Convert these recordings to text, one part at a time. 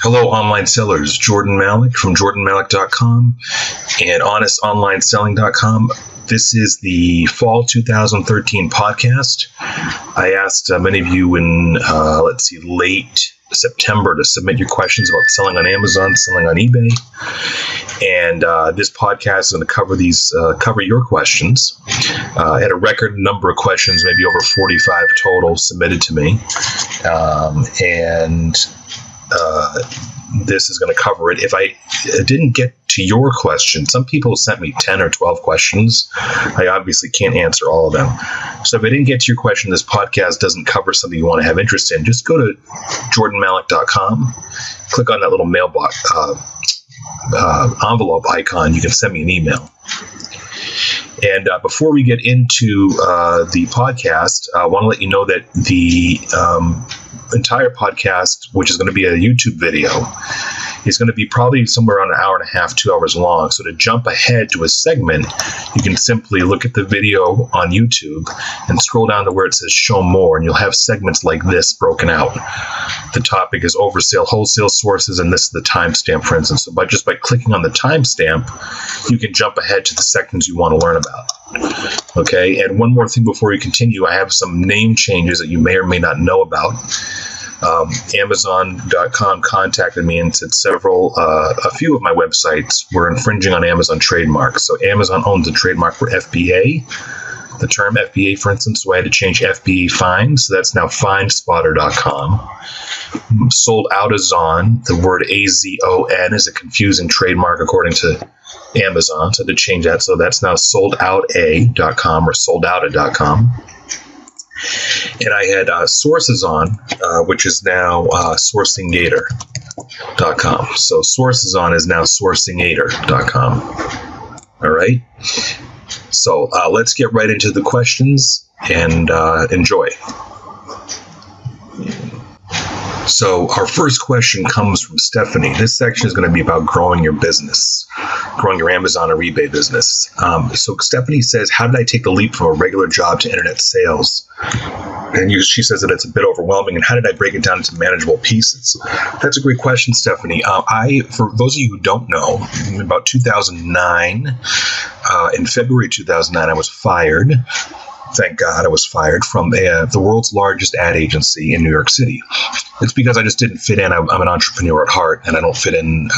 Hello, online sellers. Jordan Malik from jordanmalik.com and honestonlineselling.com. This is the fall 2013 podcast. I asked many of you in, late September to submit your questions about selling on Amazon, selling on eBay. And this podcast is going to cover your questions. I had a record number of questions, maybe over 45 total submitted to me. This is going to cover it. If I didn't get to your question, some people sent me 10 or 12 questions. I obviously can't answer all of them. So if I didn't get to your question, this podcast doesn't cover something you want to have interest in, just go to jordanmalik.com, click on that little mailbox envelope icon. You can send me an email. And before we get into the podcast, I want to let you know that the entire podcast, which is going to be a YouTube video, is going to be probably somewhere around an hour and a half, 2 hours long. So to jump ahead to a segment, you can simply look at the video on YouTube and scroll down to where it says show more, and you'll have segments like this broken out. The topic is oversale wholesale sources, and this is the timestamp, for instance. So by clicking on the timestamp, you can jump ahead to the sections you want to learn about. Okay, and one more thing before we continue, I have some name changes that you may or may not know about. Amazon.com contacted me and said a few of my websites were infringing on Amazon trademarks. So Amazon owns a trademark for FBA, the term FBA, for instance, so I had to change FBA Find, so that's now findspotter.com. Sold Out Azon, the word AZON is a confusing trademark according to Amazon, so I had to change that, so that's now soldouta.com or soldouta.com. And I had Sources on, which is now sourcinggator.com. So Sources on is now sourcingator.com. All right. So let's get right into the questions and enjoy. So our first question comes from Stephanie. This section is going to be about growing your business, growing your Amazon or eBay business. So Stephanie says, how did I take the leap from a regular job to internet sales? And she says that it's a bit overwhelming. And how did I break it down into manageable pieces? That's a great question, Stephanie. For those of you who don't know, in about 2009, in February 2009, I was fired. Thank God I was fired from the world's largest ad agency in New York City. It's because I just didn't fit in. I'm an entrepreneur at heart, and I don't fit in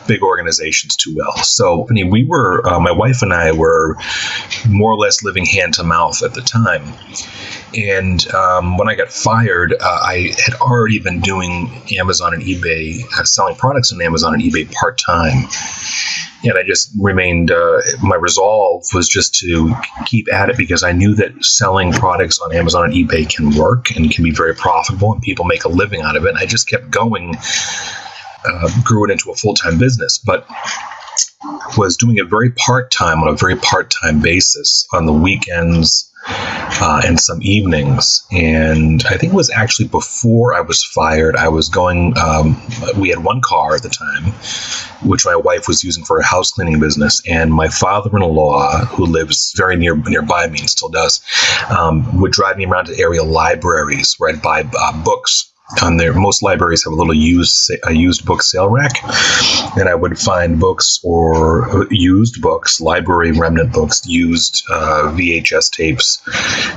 big organizations too well. So, we were, my wife and I were more or less living hand to mouth at the time. And when I got fired, I had already been doing Amazon and eBay, selling products on Amazon and eBay part-time. And I just remained, my resolve was just to keep at it because I knew that selling products on Amazon and eBay can work and can be very profitable and people make a living out of it. And I just kept going, grew it into a full-time business, but was doing it very part-time on a very part-time basis on the weekends and some evenings. And I think it was actually before I was fired. I was going, we had one car at the time, which my wife was using for a house cleaning business. And my father-in-law, who lives very nearby me and still does, would drive me around to area libraries where I'd buy books. On there, most libraries have a little used book sale rack, and I would find books or used books, library remnant books, used VHS tapes,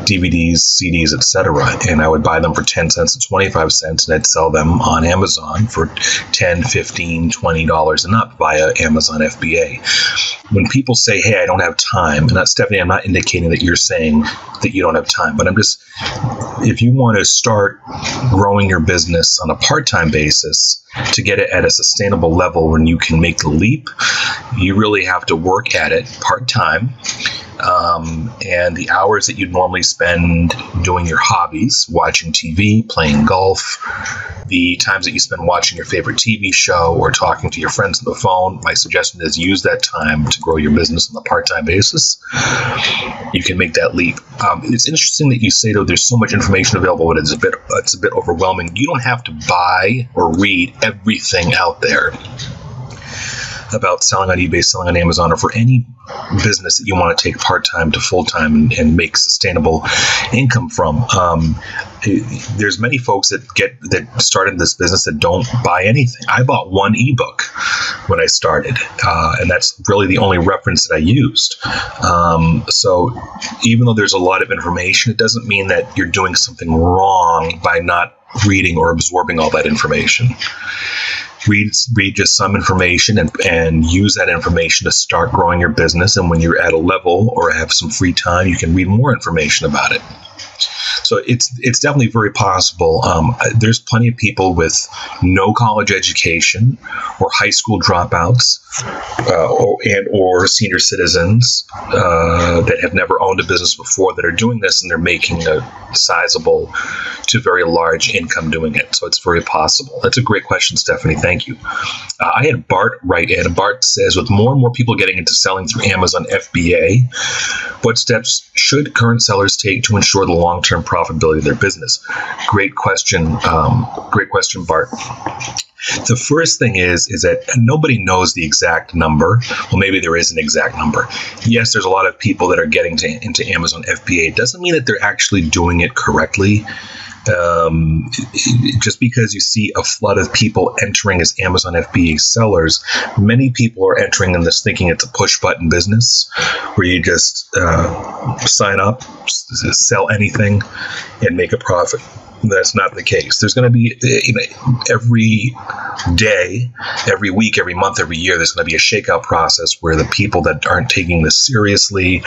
DVDs, CDs, etc. And I would buy them for 10 cents and 25 cents, and I'd sell them on Amazon for $10, $15, $20 and up via Amazon FBA. When people say, hey, I don't have time, and Stephanie, I'm not indicating that you're saying that you don't have time, but I'm just, if you want to start growing your business on a part-time basis to get it at a sustainable level when you can make the leap, you really have to work at it part-time. And the hours that you'd normally spend doing your hobbies, watching TV, playing golf, the times that you spend watching your favorite TV show or talking to your friends on the phone, my suggestion is use that time to grow your business on a part-time basis. You can make that leap. It's interesting that you say, though, there's so much information available, but it's a bit overwhelming. You don't have to buy or read everything out there. about selling on eBay, selling on Amazon, or for any business that you want to take part-time to full-time and make sustainable income from. There's many folks that started this business that don't buy anything. I bought one ebook when I started, and that's really the only reference that I used. So even though there's a lot of information, it doesn't mean that you're doing something wrong by not reading or absorbing all that information. Read just some information and use that information to start growing your business. And when you're at a level or have some free time, you can read more information about it. So it's definitely very possible. There's plenty of people with no college education or high school dropouts or senior citizens that have never owned a business before that are doing this, and they're making a sizable to very large income doing it. So it's very possible. That's a great question, Stephanie. Thank you. I had Bart write in. Bart says, with more and more people getting into selling through Amazon FBA, what steps should current sellers take to ensure the long-term profitability of their business? Great question. Great question, Bart. The first thing is that nobody knows the exact number. Well, maybe there is an exact number. Yes, there's a lot of people that are getting into Amazon FBA. It doesn't mean that they're actually doing it correctly. Just because you see a flood of people entering as Amazon FBA sellers, many people are entering in this thinking it's a push button business where you just sign up, sell anything, and make a profit. That's not the case. There's going to be, every day, every week, every month, every year, there's going to be a shakeout process where the people that aren't taking this seriously,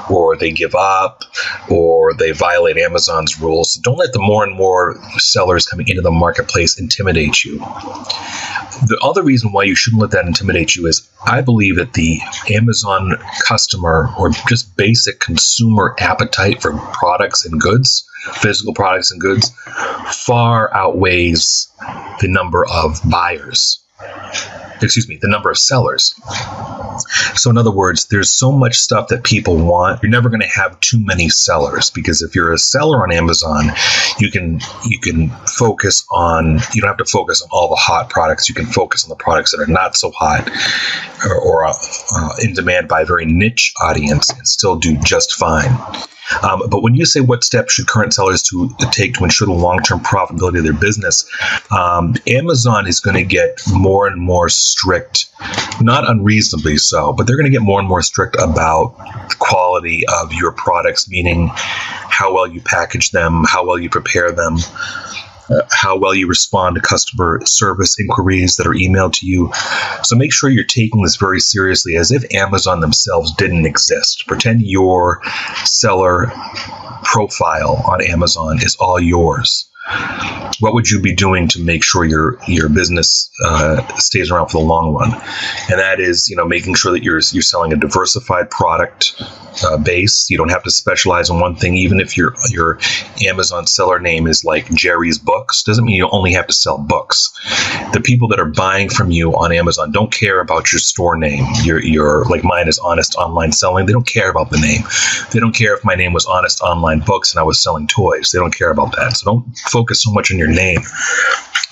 or they give up, or they violate Amazon's rules. So don't let the more and more sellers coming into the marketplace intimidate you. The other reason why you shouldn't let that intimidate you is I believe that the Amazon customer, or just basic consumer appetite for products and goods, physical products and goods, far outweighs the number of the number of sellers. So in other words, there's so much stuff that people want. You're never going to have too many sellers, because if you're a seller on Amazon, you can focus on, you don't have to focus on all the hot products. You can focus on the products that are not so hot or in demand by a very niche audience and still do just fine. But when you say what steps should current sellers take to ensure the long-term profitability of their business, Amazon is going to get more and more strict, not unreasonably so, but they're going to get more and more strict about the quality of your products, meaning how well you package them, how well you prepare them, how well you respond to customer service inquiries that are emailed to you. So make sure you're taking this very seriously, as if Amazon themselves didn't exist. Pretend your seller profile on Amazon is all yours. What would you be doing to make sure your business stays around for the long run? And that is, making sure that you're selling a diversified product base. You don't have to specialize in one thing. Even if your Amazon seller name is like Jerry's Books, doesn't mean you only have to sell books. The people that are buying from you on Amazon don't care about your store name. Your like mine is Honest Online Selling. They don't care about the name. They don't care if my name was Honest Online Books and I was selling toys. They don't care about that. So don't focus so much on your name.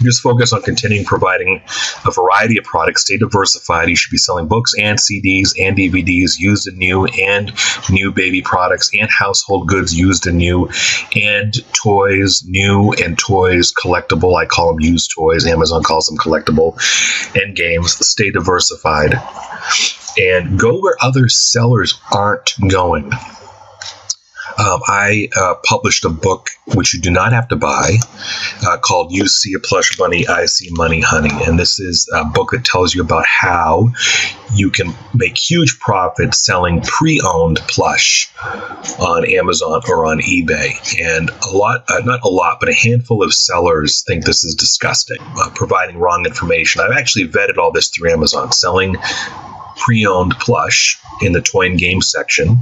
Just focus on continuing providing a variety of products. Stay diversified. You should be selling books and CDs and DVDs, used and new baby products, and household goods, used and new, and toys, new and toys, collectible. I call them used toys. Amazon calls them collectible, and games. Stay diversified and go where other sellers aren't going. I published a book, which you do not have to buy, called You See a Plush Bunny, I See Money, Honey. And this is a book that tells you about how you can make huge profits selling pre-owned plush on Amazon or on eBay. And not a lot, but a handful of sellers think this is disgusting, providing wrong information. I've actually vetted all this through Amazon. Selling pre-owned plush in the toy and game section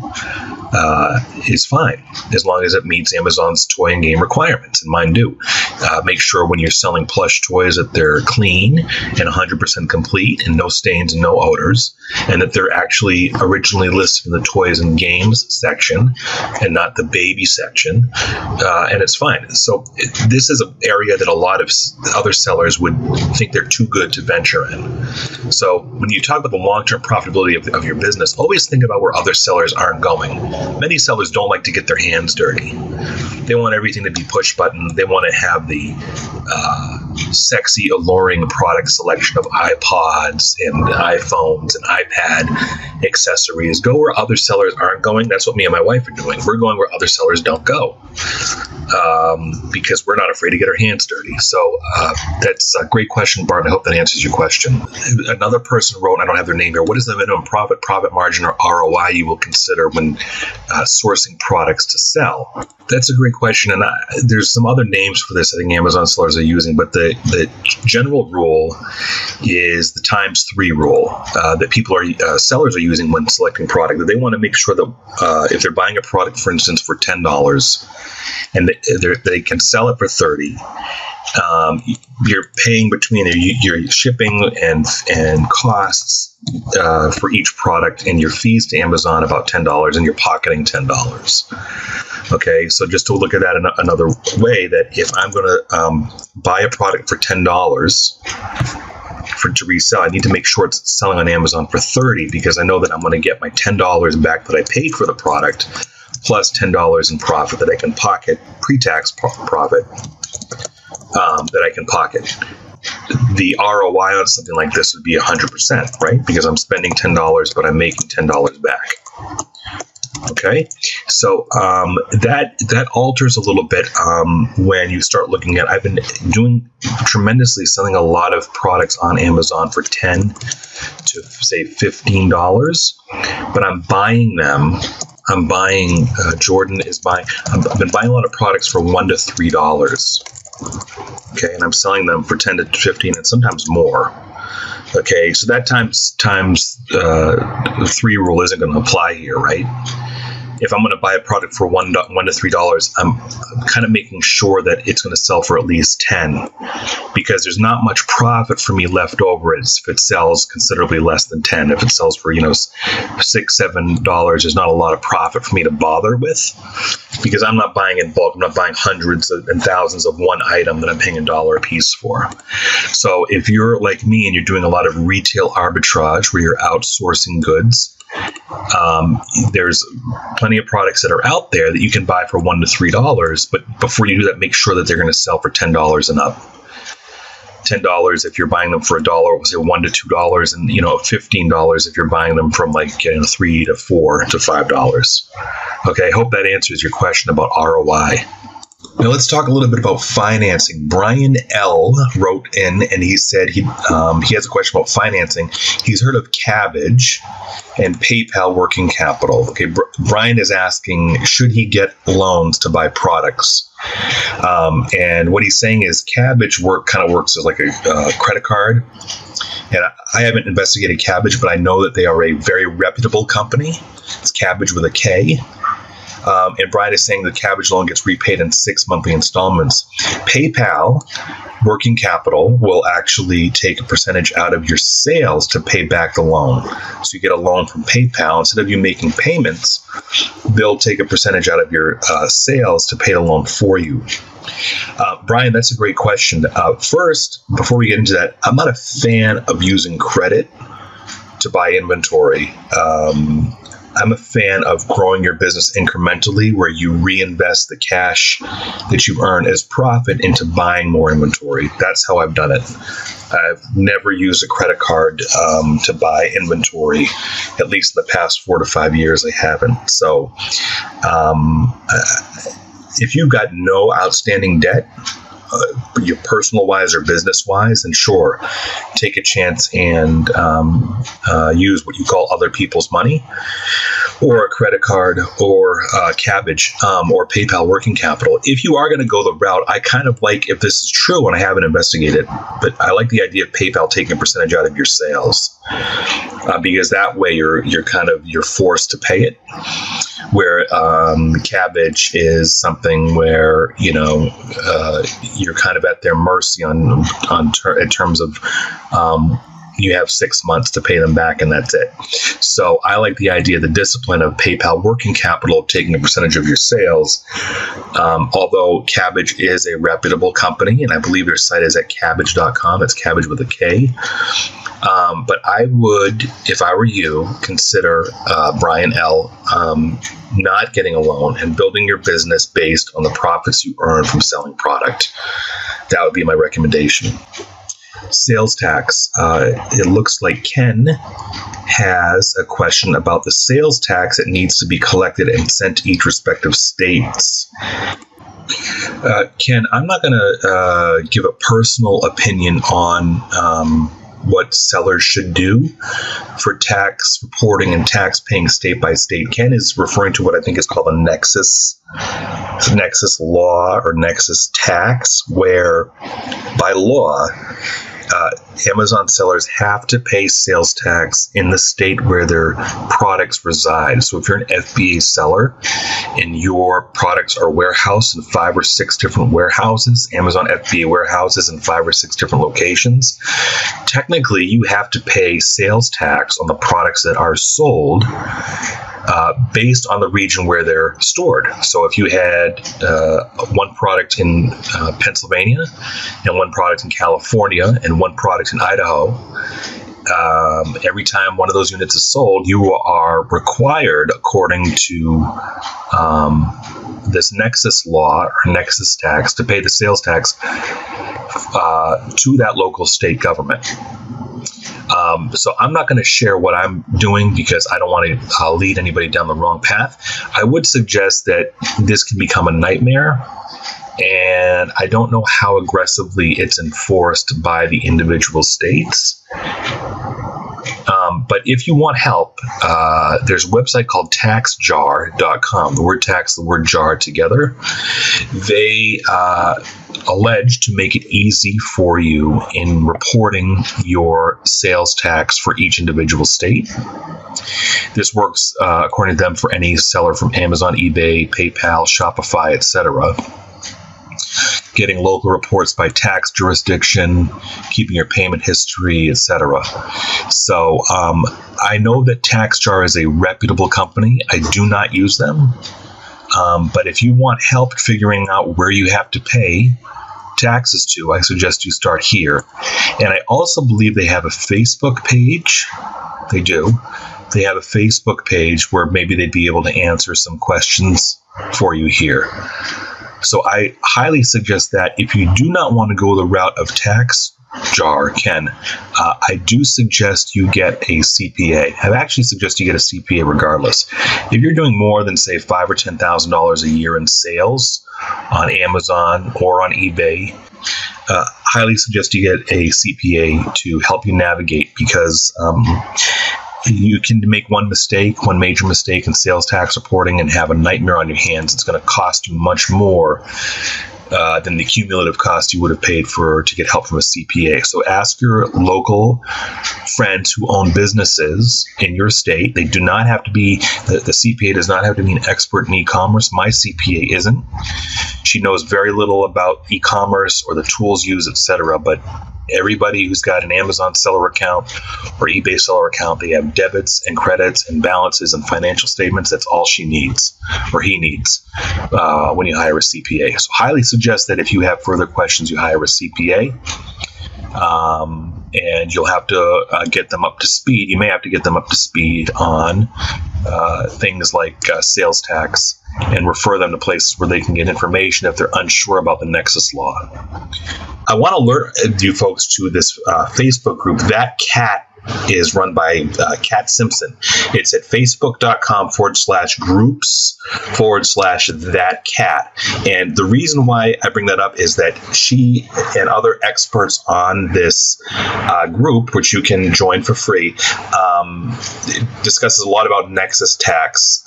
is fine, as long as it meets Amazon's toy and game requirements, and mine do. Make sure when you're selling plush toys that they're clean and 100% complete and no stains and no odors, and that they're actually originally listed in the toys and games section and not the baby section, and it's fine. So this is an area that a lot of other sellers would think they're too good to venture in. So when you talk about the long-term profitability of your business, always think about where other sellers aren't going. Many sellers don't like to get their hands dirty. They want everything to be push button. They want to have the sexy, alluring product selection of iPods and iPhones and iPad accessories. Go where other sellers aren't going. That's what me and my wife are doing. We're going where other sellers don't go, because we're not afraid to get our hands dirty. So that's a great question, Bart. I hope that answers your question. Another person wrote, I don't have their name here, what is the minimum profit margin, or ROI you will consider when sourcing products to sell? That's a great question, and there's some other names for this I think Amazon sellers are using, but the general rule is the ×3 rule that sellers are using when selecting product. That they want to make sure that if they're buying a product, for instance, for $10, and they can sell it for $30. You're paying between your shipping and costs for each product and your fees to Amazon about $10, and you're pocketing $10. Okay, so just to look at that in another way, that if I'm going to buy a product for $10 to resell, I need to make sure it's selling on Amazon for $30, because I know that I'm going to get my $10 back that I paid for the product, plus $10 in profit that I can pocket, pre-tax profit that I can pocket. The ROI on something like this would be 100%, right? Because I'm spending $10, but I'm making $10 back. Okay, so that alters a little bit when you start looking at. I've been doing tremendously, selling a lot of products on Amazon for $10 to say $15, but I'm buying them. Jordan is buying. I've been buying a lot of products for $1 to $3. Okay, and I'm selling them for $10 to $15, and sometimes more. Okay, so that times the 3 rule isn't going to apply here, right? If I'm going to buy a product for $1 to $3, I'm kind of making sure that it's going to sell for at least $10, because there's not much profit for me left over if it sells considerably less than $10. If it sells for $6, $7, there's not a lot of profit for me to bother with, because I'm not buying in bulk. I'm not buying hundreds and thousands of one item that I'm paying $1 a piece for. So if you're like me and you're doing a lot of retail arbitrage where you're outsourcing goods, there's plenty of products that are out there that you can buy for $1 to $3, but before you do that, make sure that they're going to sell for $10 and up. $10 if you're buying them for $1, we'll say $1 to $2, and $15 if you're buying them from like $3 to $4 to $5. Okay, I hope that answers your question about ROI. Now let's talk a little bit about financing. Brian L. wrote in, and he said he has a question about financing. He's heard of Kabbage and PayPal working capital. Okay, Brian is asking, should he get loans to buy products? And what he's saying is Kabbage kind of works as like a credit card. And I haven't investigated Kabbage, but I know that they are a very reputable company. It's Kabbage with a K. And Brian is saying the Kabbage loan gets repaid in 6 monthly installments. PayPal working capital will actually take a percentage out of your sales to pay back the loan. So you get a loan from PayPal. Instead of you making payments, they'll take a percentage out of your sales to pay the loan for you. Brian, that's a great question. First, before we get into that, I'm not a fan of using credit to buy inventory. I'm a fan of growing your business incrementally, where you reinvest the cash that you earn as profit into buying more inventory. That's how I've done it. I've never used a credit card to buy inventory. At least in the past 4 to 5 years, I haven't. So if you've got no outstanding debt, your personal wise or business wise, then sure, take a chance and use what you call other people's money. or a credit card, or Kabbage, or PayPal working capital. If you are going to go the route, I kind of like, if this is true, and I haven't investigated, but I like the idea of PayPal taking a percentage out of your sales, because that way you're forced to pay it. Where Kabbage is something where you're kind of at their mercy in terms of you have 6 months to pay them back, and that's it. So I like the idea, the discipline of PayPal working capital, taking a percentage of your sales. Although Kabbage is a reputable company, and I believe their site is at Kabbage.com. It's Kabbage with a K. But I would, if I were you, consider Brian L. Not getting a loan and building your business based on the profits you earn from selling product. That would be my recommendation. Sales tax. It looks like Ken has a question about the sales tax that needs to be collected and sent to each respective states. Ken, I'm not going to give a personal opinion on what sellers should do for tax reporting and tax paying state by state. Ken is referring to what I think is called a nexus law or nexus tax, where by law, Amazon sellers have to pay sales tax in the state where their products reside. So if you're an FBA seller and your products are warehoused in 5 or 6 different warehouses, Amazon FBA warehouses in 5 or 6 different locations, technically you have to pay sales tax on the products that are sold based on the region where they're stored. So if you had one product in Pennsylvania and one product in California and one product in Idaho, every time one of those units is sold, you are required, according to this nexus law or nexus tax, to pay the sales tax to that local state government. So I'm not going to share what I'm doing because I don't want to lead anybody down the wrong path. I would suggest that this can become a nightmare, and I don't know how aggressively it's enforced by the individual states. But if you want help, there's a website called taxjar.com. The word tax, the word jar together. They allege to make it easy for you in reporting your sales tax for each individual state. This works, according to them, for any seller from Amazon, eBay, PayPal, Shopify, etc. Getting local reports by tax jurisdiction, keeping your payment history, etc. So I know that TaxJar is a reputable company. I do not use them. But if you want help figuring out where you have to pay taxes to, I suggest you start here. And I also believe they have a Facebook page. They do. They have a Facebook page where maybe they'd be able to answer some questions for you here. So I highly suggest that if you do not want to go the route of TaxJar, Ken, I do suggest you get a CPA. I actually suggest you get a CPA regardless. If you're doing more than, say, $5,000 or $10,000 a year in sales on Amazon or on eBay, highly suggest you get a CPA to help you navigate, because you can make one major mistake in sales tax reporting and have a nightmare on your hands. It's going to cost you much more than the cumulative cost you would have paid to get help from a CPA. So ask your local friends who own businesses in your state. They do not have to be, the CPA does not have to be an expert in e-commerce. My CPA isn't. She knows very little about e-commerce or the tools used, etc. But everybody who's got an Amazon seller account or eBay seller account, they have debits and credits and balances and financial statements. That's all she needs, or he needs, when you hire a CPA. So highly suggest that if you have further questions, you hire a CPA. And you'll have to get them up to speed. You may have to get them up to speed on things like sales tax, and refer them to places where they can get information if they're unsure about the Nexus law. I want to alert you folks to this Facebook group. That Cat is run by Cat Simpson. It's at facebook.com/groups/that cat. And the reason why I bring that up is that she and other experts on this group, which you can join for free, It discusses a lot about Nexus tax,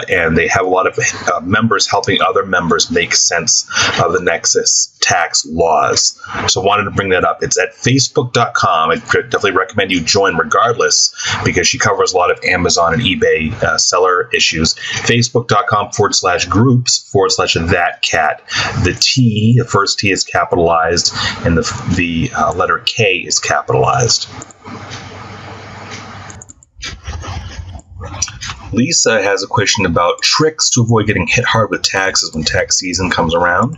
and they have a lot of members helping other members make sense of the Nexus tax laws. So I wanted to bring that up. It's at facebook.com. I definitely recommend you join regardless, because she covers a lot of Amazon and eBay seller issues. Facebook.com/groups/thatcat. The first T is capitalized, and the letter K is capitalized. Lisa has a question about tricks to avoid getting hit hard with taxes when tax season comes around.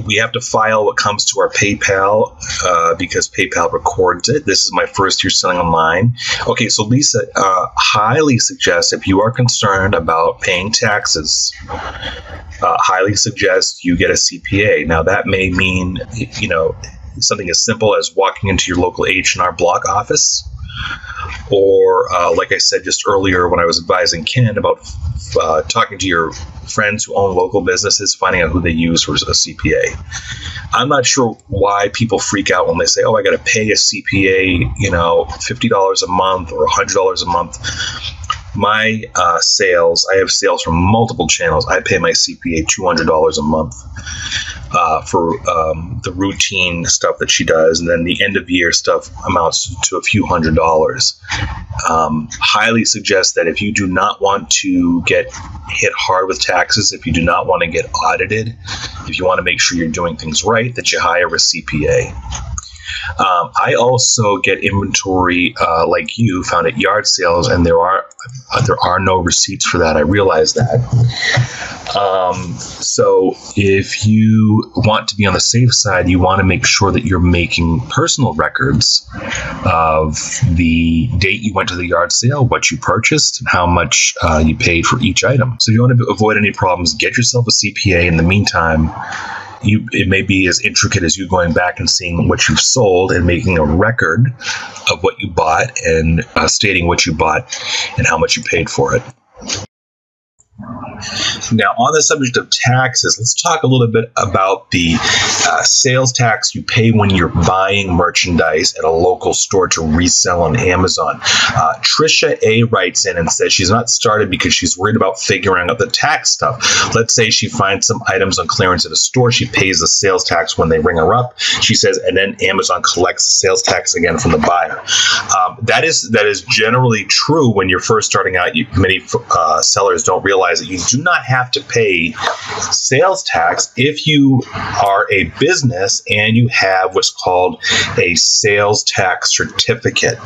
We have to file what comes to our PayPal because PayPal records it. This is my first year selling online. Okay, so Lisa highly suggests, if you are concerned about paying taxes, highly suggests you get a CPA. Now, that may mean, something as simple as walking into your local H&R Block office, or like I said just earlier when I was advising Ken about talking to your friends who own local businesses, finding out who they use for a CPA. I'm not sure why people freak out when they say, oh, I got to pay a CPA, $50 a month or $100 a month. My sales, I have sales from multiple channels. I pay my CPA $200 a month for the routine stuff that she does, and then the end of year stuff amounts to a few $100s. Highly suggest that if you do not want to get hit hard with taxes, if you do not want to get audited, if you want to make sure you're doing things right, that you hire a CPA. I also get inventory like you found at yard sales, and there are no receipts for that. I realize that. So if you want to be on the safe side, you want to make sure that you're making personal records of the date you went to the yard sale, what you purchased, and how much you paid for each item. So if you want to avoid any problems, get yourself a CPA. In the meantime, it may be as intricate as you going back and seeing what you've sold and making a record of what you bought and stating what you bought and how much you paid for it. Now, on the subject of taxes, let's talk a little bit about the sales tax you pay when you're buying merchandise at a local store to resell on Amazon. Trisha A. writes in and says she's not started because she's worried about figuring out the tax stuff. Let's say she finds some items on clearance at a store. She pays the sales tax when they ring her up. She says, and then Amazon collects the sales tax again from the buyer. That is generally true when you're first starting out. Many sellers don't realize that you do not have to pay sales tax if you are a business and you have what's called a sales tax certificate.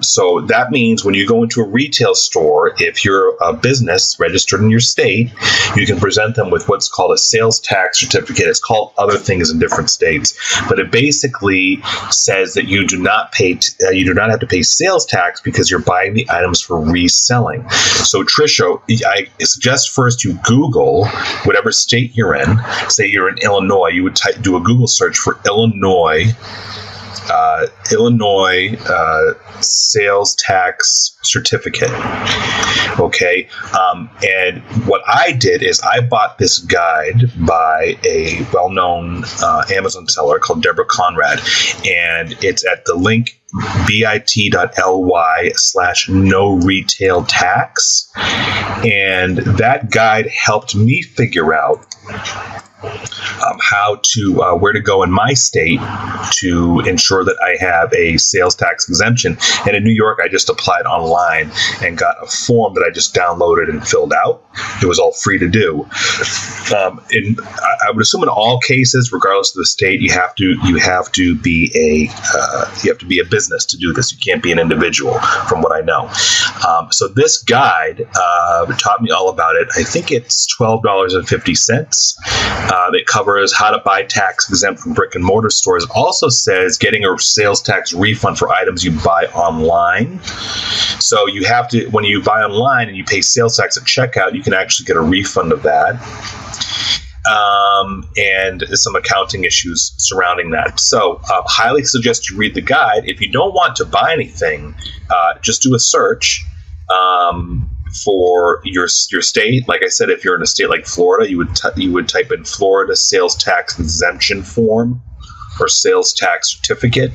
So that means when you go into a retail store, if you're a business registered in your state, you can present them with what's called a sales tax certificate. It's called other things in different states, but it basically says that you do not have to pay sales tax because you're buying the items for reselling. So Trisha, I suggest first you Google whatever state you're in. Say you're in Illinois, you would do a Google search for Illinois sales tax certificate. Okay, and what I did is I bought this guide by a well-known Amazon seller called Deborah Conrad, and it's at the link bit.ly/no-retail-tax, and that guide helped me figure out where to go in my state to ensure that I have a sales tax exemption. And in New York, I just applied online and got a form that I just downloaded and filled out. It was all free to do. I would assume in all cases, regardless of the state, you have to be a business to do this. You can't be an individual, from what I know. So this guide taught me all about it. I think it's $12.50. It covers how to buy tax exempt from brick and mortar stores. It also says getting a sales tax refund for items you buy online. So you have to, when you buy online and you pay sales tax at checkout, you can actually get a refund of that. And some accounting issues surrounding that. So highly suggest you read the guide. If you don't want to buy anything, just do a search for your state. Like I said, if you're in a state like Florida, you would type in Florida sales tax exemption form or sales tax certificate,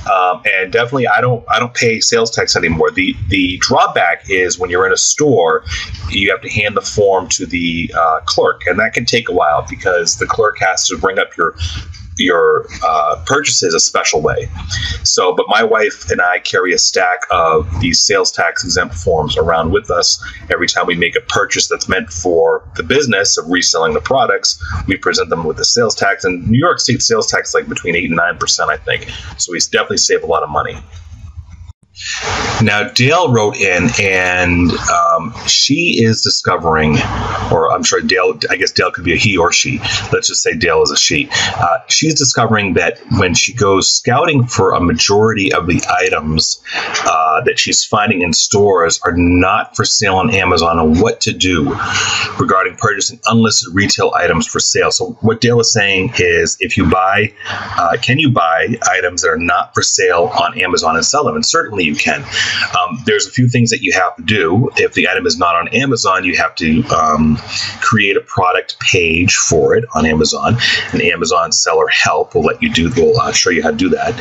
And definitely, I don't pay sales tax anymore. The drawback is when you're in a store, you have to hand the form to the clerk, and that can take a while because the clerk has to bring up your purchases a special way. So, but my wife and I carry a stack of these sales tax exempt forms around with us every time we make a purchase that's meant for the business of reselling the products. We present them with the sales tax, and New York State sales tax is like between 8 and 9%, I think. So we definitely save a lot of money. Now, Dale wrote in, and she is discovering, or I'm sure Dale, I guess Dale could be a he or she. Let's just say Dale is a she. She's discovering that when she goes scouting for a majority of the items that she's finding in stores are not for sale on Amazon, and what to do regarding purchasing unlisted retail items for sale. So what Dale is saying is, if you buy, can you buy items that are not for sale on Amazon and sell them? And certainly you can. There's a few things that you have to do. If the item is not on Amazon, you have to create a product page for it on Amazon, and Amazon Seller Help will let you will show you how to do that.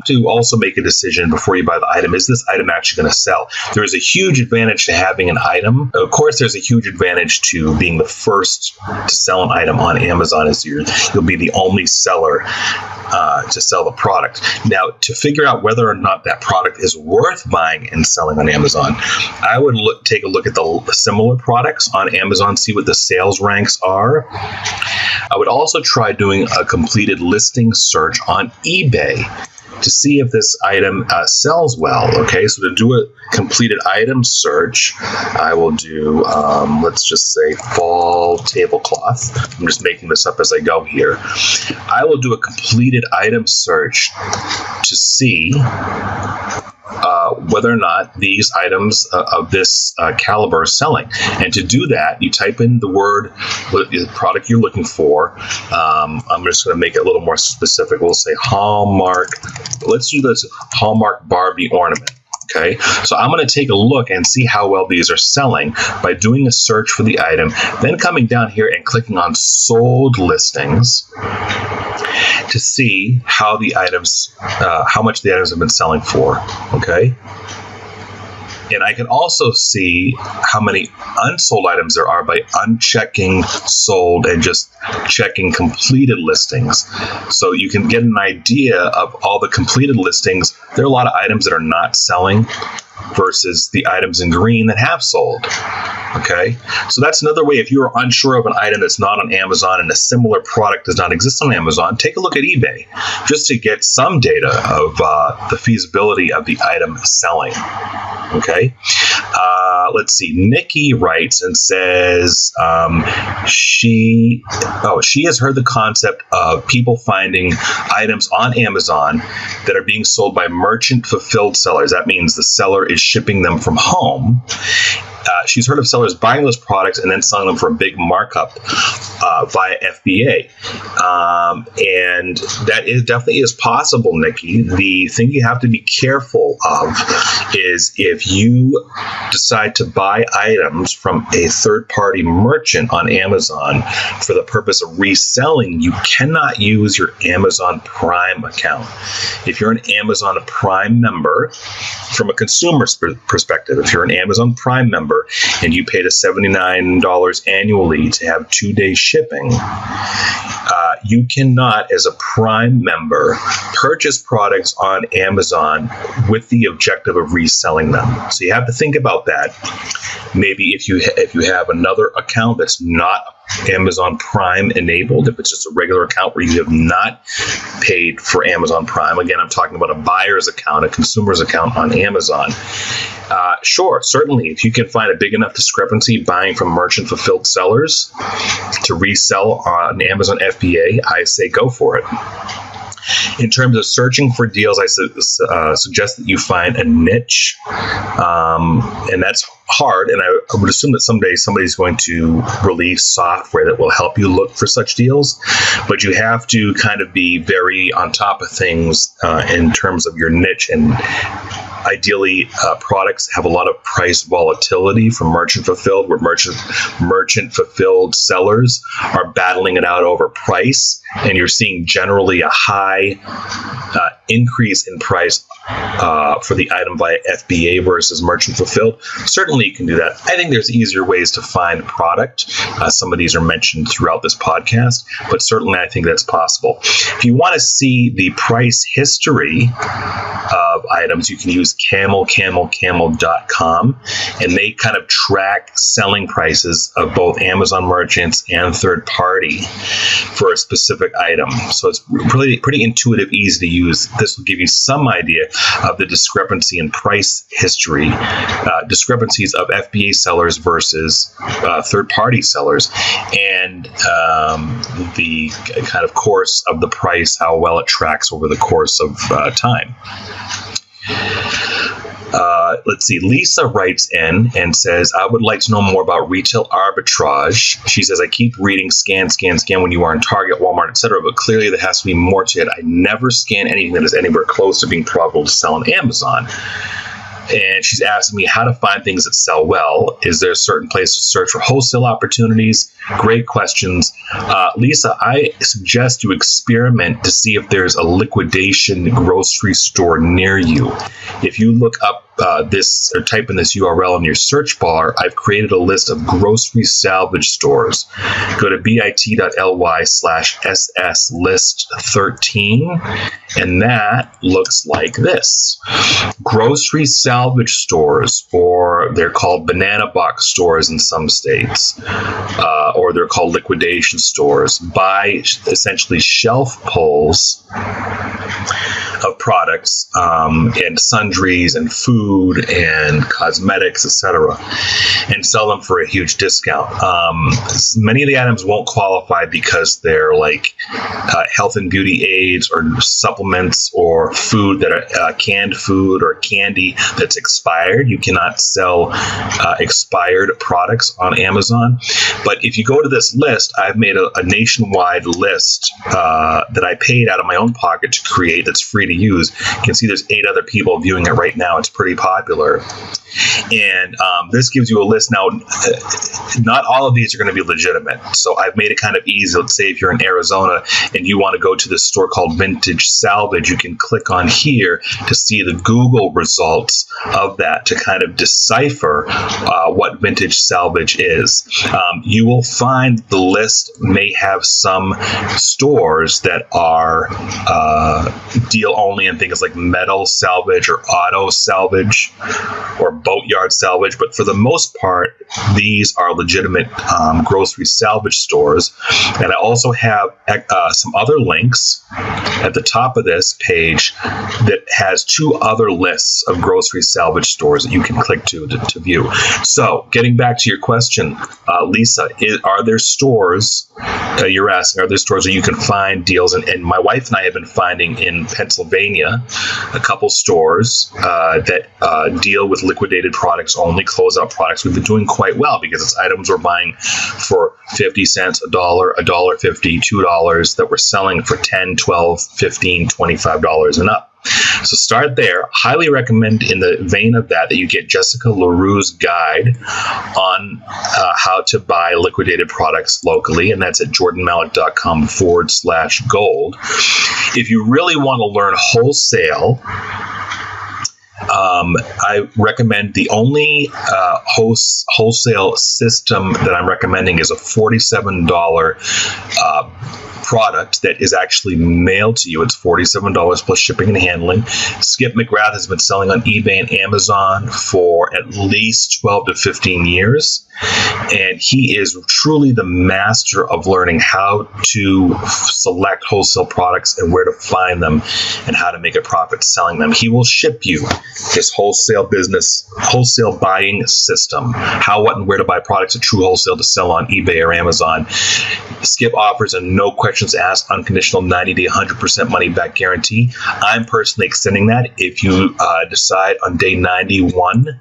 To also make a decision before you buy the item, is this item actually going to sell? There is a huge advantage to having an item. Of course, there's a huge advantage to being the first to sell an item on Amazon, as you'll be the only seller to sell the product. Now, to figure out whether or not that product is worth buying and selling on Amazon, I would take a look at the similar products on Amazon, see what the sales ranks are. I would also try doing a completed listing search on eBay to see if this item sells well. Okay, so to do a completed item search, I will do, let's just say fall tablecloth. I'm just making this up as I go here. I will do a completed item search to see whether or not these items of this caliber are selling. And to do that, you type in the word, the product you're looking for. I'm just going to make it a little more specific. We'll say Hallmark. Let's do this Hallmark Barbie ornament. Okay, so I'm going to take a look and see how well these are selling by doing a search for the item, then coming down here and clicking on sold listings to see how the items, how much the items have been selling for. Okay. And I can also see how many unsold items there are by unchecking sold and just checking completed listings. So you can get an idea of all the completed listings. There are a lot of items that are not selling versus the items in green that have sold. Okay, so that's another way. If you're unsure of an item that's not on Amazon and a similar product does not exist on Amazon, take a look at eBay just to get some data of the feasibility of the item selling. Okay, let's see. Nikki writes and says she has heard the concept of people finding items on Amazon that are being sold by merchant fulfilled sellers. That means the seller is shipping them from home. She's heard of sellers buying those products and then selling them for a big markup via FBA. And that definitely is possible, Nikki. The thing you have to be careful of is if you decide to buy items from a third-party merchant on Amazon for the purpose of reselling, you cannot use your Amazon Prime account. If you're an Amazon Prime member, from a consumer's perspective, if you're an Amazon Prime member and you paid us $79 annually to have 2-day shipping, you cannot, as a Prime member, purchase products on Amazon with the objective of reselling them. So you have to think about that. Maybe if you have another account that's not Amazon Prime enabled, if it's just a regular account where you have not paid for Amazon Prime, again, I'm talking about a buyer's account, a consumer's account on Amazon. Sure, certainly, if you can find a big enough discrepancy buying from merchant fulfilled sellers to resell on Amazon FBA, I say go for it. In terms of searching for deals, I suggest that you find a niche, and that's hard. And I would assume that someday somebody's going to release software that will help you look for such deals. But you have to kind of be very on top of things in terms of your niche and Ideally, products have a lot of price volatility from merchant fulfilled, where merchant fulfilled sellers are battling it out over price, and you're seeing generally a high increase in price for the item via FBA versus merchant fulfilled. Certainly you can do that. I think there's easier ways to find product. Some of these are mentioned throughout this podcast, but certainly I think that's possible. If you want to see the price history of items, you can use camel.com, and they kind of track selling prices of both Amazon merchants and third party for a specific item. So it's really pretty intuitive, easy to use. This will give you some idea of the discrepancy in price history, discrepancies of FBA sellers versus third-party sellers, and the kind of course of the price, how well it tracks over the course of time. Let's see. Lisa writes in and says, I would like to know more about retail arbitrage. She says, I keep reading scan when you are in Target, Walmart, etc., but clearly there has to be more to it. I never scan anything that is anywhere close to being profitable to sell on Amazon. And she's asking me how to find things that sell well. Is there a certain place to search for wholesale opportunities? Great questions. Lisa, I suggest you experiment to see if there's a liquidation grocery store near you. If you look up this or type in this URL in your search bar, I've created a list of grocery salvage stores. Go to bit.ly/SS-list13, and that looks like this. Grocery salvage stores, or they're called banana box stores in some states, or they're called liquidation stores, buy essentially shelf pulls of products and sundries and food and cosmetics, etc., and sell them for a huge discount. Many of the items won't qualify because they're like health and beauty aids or supplements or food that are canned food or candy that's expired. You cannot sell expired products on Amazon. But if you go to this list, I've made a nationwide list that I paid out of my own pocket to create that's free to use. You can see there's 8 other people viewing it right now. It's pretty popular. And this gives you a list. Now, not all of these are going to be legitimate. So I've made it kind of easy. Let's say if you're in Arizona and you want to go to this store called Vintage Salvage, you can click on here to see the Google results of that to kind of decipher what Vintage Salvage is. You will find the list may have some stores that are deal only in things like metal salvage or auto salvage or boatyard salvage, but for the most part, these are legitimate grocery salvage stores. And I also have some other links at the top of this page that has 2 other lists of grocery salvage stores that you can click to view. So, getting back to your question, Lisa, are there stores, you're asking, are there stores where you can find deals? And my wife and I have been finding in Pennsylvania a couple stores that deal with liquidated products only, closeout products. We've been doing quite well because it's items we're buying for 50 cents, $1, $1.50, $2 that we're selling for $10, $12, $15, $25 and up. So start there. Highly recommend, in the vein of that you get Jessica LaRue's guide on how to buy liquidated products locally, and that's at jordanmalik.com/gold. If you really want to learn wholesale, I recommend the only wholesale system that I'm recommending is a $47 product that is actually mailed to you. It's $47 plus shipping and handling. Skip McGrath has been selling on eBay and Amazon for at least 12 to 15 years. And he is truly the master of learning how to select wholesale products and where to find them and how to make a profit selling them. He will ship you his wholesale buying system, how, what, and where to buy products at true wholesale to sell on eBay or Amazon. Skip offers a no question questions asked, unconditional 90-day 100% money back guarantee. I'm personally extending that if you decide on day 91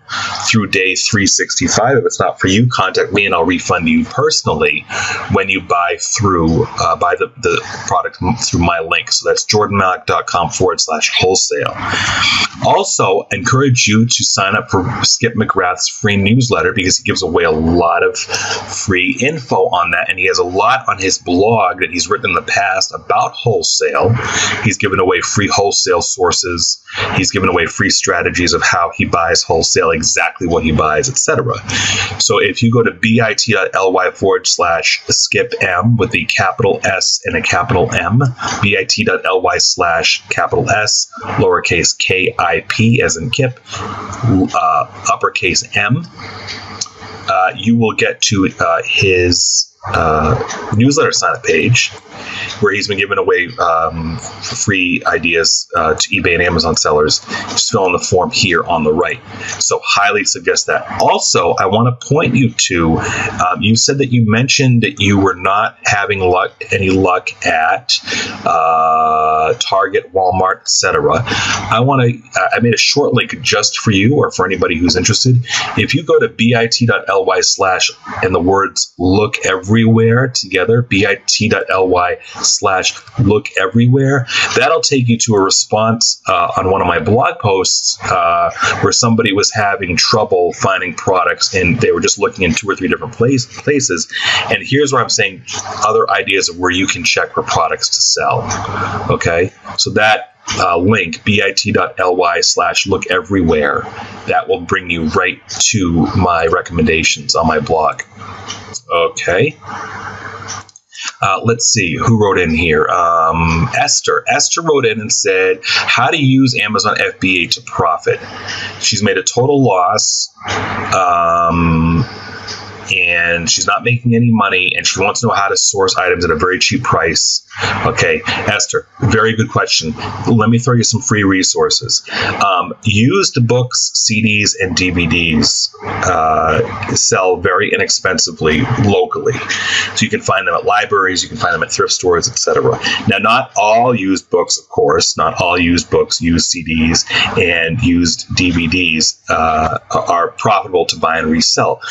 through day 365. If it's not for you, contact me and I'll refund you personally when you buy the product through my link. So that's jordanmalik.com/wholesale. Also, encourage you to sign up for Skip McGrath's free newsletter because he gives away a lot of free info on that, and he has a lot on his blog that he's written in the past about wholesale. He's given away free wholesale sources. He's given away free strategies of how he buys wholesale, exactly what he buys, etc. So if you go to bit.ly/skipm with the capital S and a capital M, bit.ly/S lowercase KIP as in Kip, uppercase M, you will get to his newsletter sign-up page where he's been giving away free ideas to eBay and Amazon sellers. Just fill in the form here on the right. So highly suggest that. Also, I want to point you to, you said that you mentioned that you were not having any luck at Target, Walmart, etc. I made a short link just for you or for anybody who's interested. If you go to bit.ly/ and the words look everywhere together, bit.ly/look everywhere, that'll take you to a response on one of my blog posts where somebody was having trouble finding products and they were just looking in 2 or 3 different places. And here's where I'm saying other ideas of where you can check for products to sell. Okay, so that link, bit.ly/look everywhere, that will bring you right to my recommendations on my blog. Okay. Let's see who wrote in here. Esther. Esther wrote in and said, how to use Amazon FBA to profit. She's made a total loss. And she's not making any money, and she wants to know how to source items at a very cheap price. Okay, Esther, very good question. Let me throw you some free resources. Used books, CDs, and DVDs sell very inexpensively locally. So you can find them at libraries, you can find them at thrift stores, etc. Now, not all used books, of course, not all used books, used CDs, and used DVDs are profitable to buy and resell.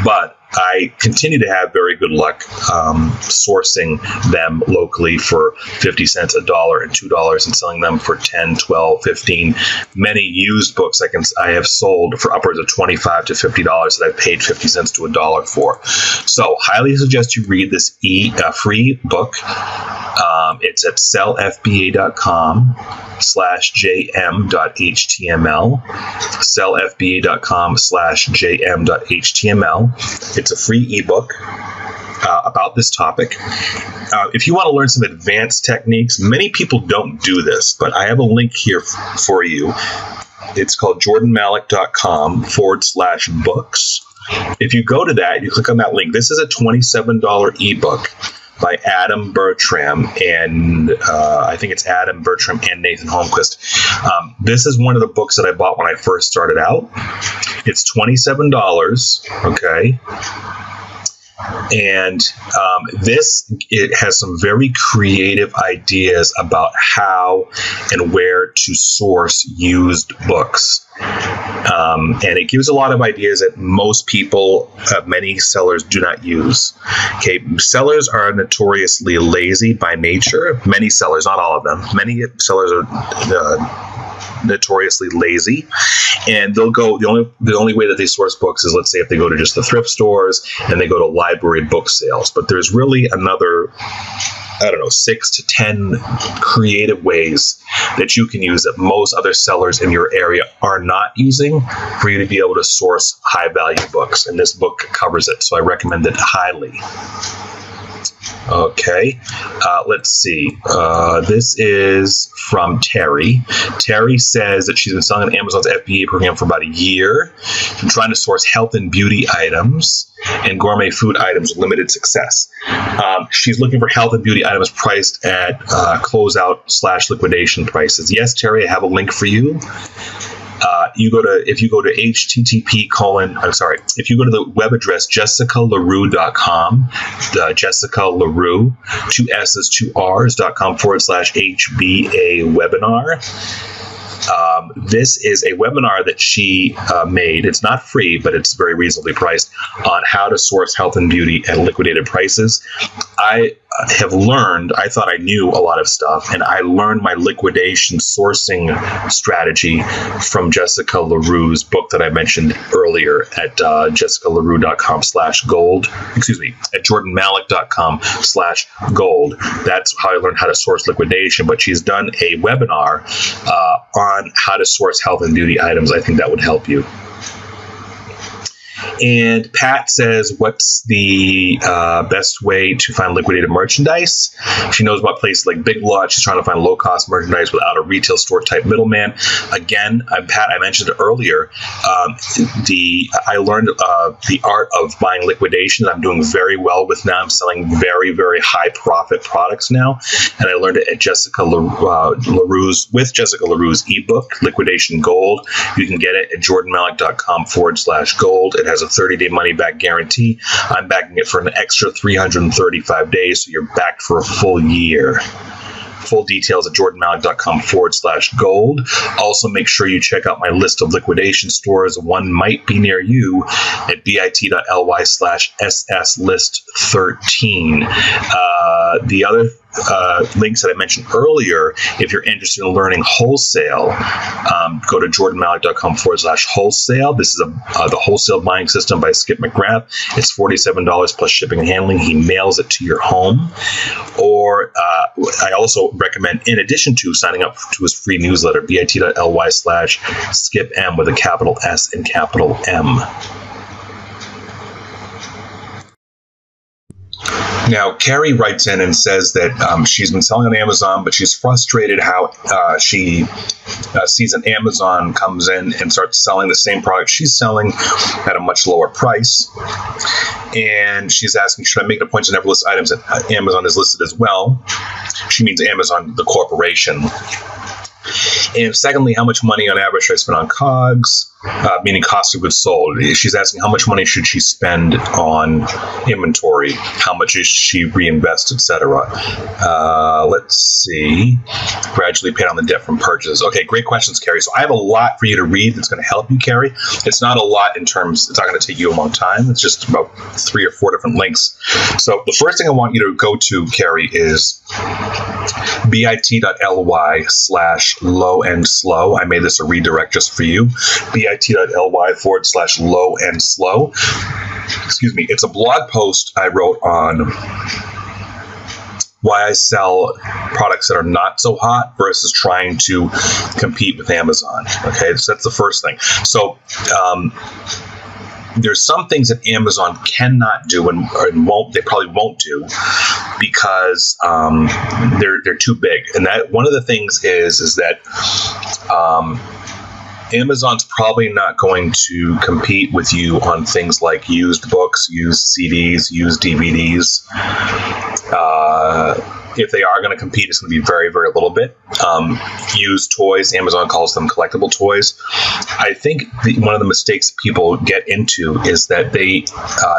But I continue to have very good luck sourcing them locally for 50 cents, $1, and $2 and selling them for 10, 12, 15. Many used books I have sold for upwards of $25 to $50 that I've paid 50 cents to $1 for. So highly suggest you read this free book. It's at sellfba.com/jm.html, sellfba.com/jm.html. It's a free ebook about this topic. If you want to learn some advanced techniques, many people don't do this, but I have a link here for you. It's called jordanmalik.com/books. If you go to that, you click on that link. This is a $27 ebook by Adam Bertram, and I think it's Adam Bertram and Nathan Holmquist. This is one of the books that I bought when I first started out. It's $27, okay? And it has some very creative ideas about how and where to source used books. And it gives a lot of ideas that most people, many sellers, do not use. Okay, sellers are notoriously lazy by nature. Many sellers, not all of them. Many sellers are notoriously lazy, and they'll go. The only way that they source books is, let's say, if they go to just the thrift stores and they go to library book sales. But there's really another, 6 to 10 creative ways that you can use that most other sellers in your area are not using for you to be able to source high value books. And this book covers it, so I recommend it highly. Okay, let's see. This is from Terry. Terry says that she's been selling on Amazon's FBA program for about a year. She's been trying to source health and beauty items and gourmet food items with limited success. She's looking for health and beauty items priced at closeout/liquidation prices. Yes, Terry, I have a link for you. if you go to if you go to the web address jessicalarue.com, Jessica Larue, 2 S's, 2 R's.com /HBA webinar. This is a webinar that she made. It's not free, but it's very reasonably priced, on how to source health and beauty at liquidated prices. I have learned, I thought I knew a lot of stuff, and I learned my liquidation sourcing strategy from Jessica Larue's book that I mentioned earlier at jessicalarue.com/gold. Excuse me, at jordanmalik.com/gold. That's how I learned how to source liquidation. But she's done a webinar on how to source health and beauty items. I think that would help you. And Pat says, what's the best way to find liquidated merchandise? She knows about places like Big Lots. She's trying to find low-cost merchandise without a retail store type middleman. Again, Pat, I mentioned it earlier. I learned the art of buying liquidation. I'm doing very well with now. I'm selling very, very high profit products now. And I learned it at Jessica Larue's ebook, Liquidation Gold. You can get it at jordanmalik.com/gold. It has a 30-day money-back guarantee. I'm backing it for an extra 335 days, so you're backed for a full year. Full details at jordanmalik.com/gold. Also, make sure you check out my list of liquidation stores. One might be near you at bit.ly/SSlist13. The other links that I mentioned earlier, if you're interested in learning wholesale, go to jordanmalik.com/wholesale. This is the wholesale buying system by Skip McGrath. It's $47 plus shipping and handling. He mails it to your home. Or I also recommend, in addition to signing up to his free newsletter, bit.ly/skipm with a capital S and capital M. Now, Carrie writes in and says that she's been selling on Amazon, but she's frustrated how she sees an Amazon comes in and starts selling the same product she's selling at a much lower price. And she's asking, should I make it a point to never list items that Amazon is listed as well? She means Amazon, the corporation. And secondly, how much money on average should I spend on COGS, meaning cost of goods sold? She's asking how much money should she spend on inventory, how much should she reinvest, etc. Let's see. Gradually pay down the debt from purchases. Okay, great questions, Carrie. So I have a lot for you to read that's going to help you, Carrie. It's not a lot in terms, it's not going to take you a long time. It's just about 3 or 4 different links. So the first thing I want you to go to, Carrie, is bit.ly/low and slow. I made this a redirect just for you. bit.ly/low and slow. Excuse me. It's a blog post I wrote on why I sell products that are not so hot versus trying to compete with Amazon. Okay, so that's the first thing. So there's some things that Amazon cannot do and won't. They probably won't do because they're too big. And that one of the things is that Amazon's probably not going to compete with you on things like used books, used CDs, used DVDs. If they are going to compete, it's going to be very, very little bit. Used toys, Amazon calls them collectible toys. I think one of the mistakes people get into is that they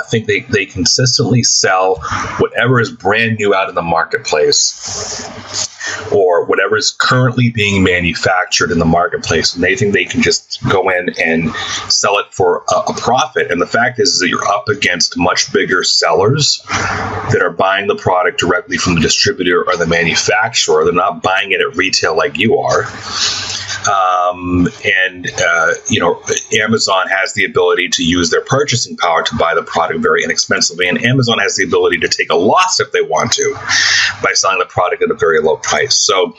think they consistently sell whatever is brand new out in the marketplace or whatever is currently being manufactured in the marketplace, and they think they can just go in and sell it for a profit. And the fact is that you're up against much bigger sellers that are buying the product directly from the distributor or the manufacturer. They're not buying it at retail like you are. Amazon has the ability to use their purchasing power to buy the product very inexpensively, and Amazon has the ability to take a loss if they want to by selling the product at a very low price. So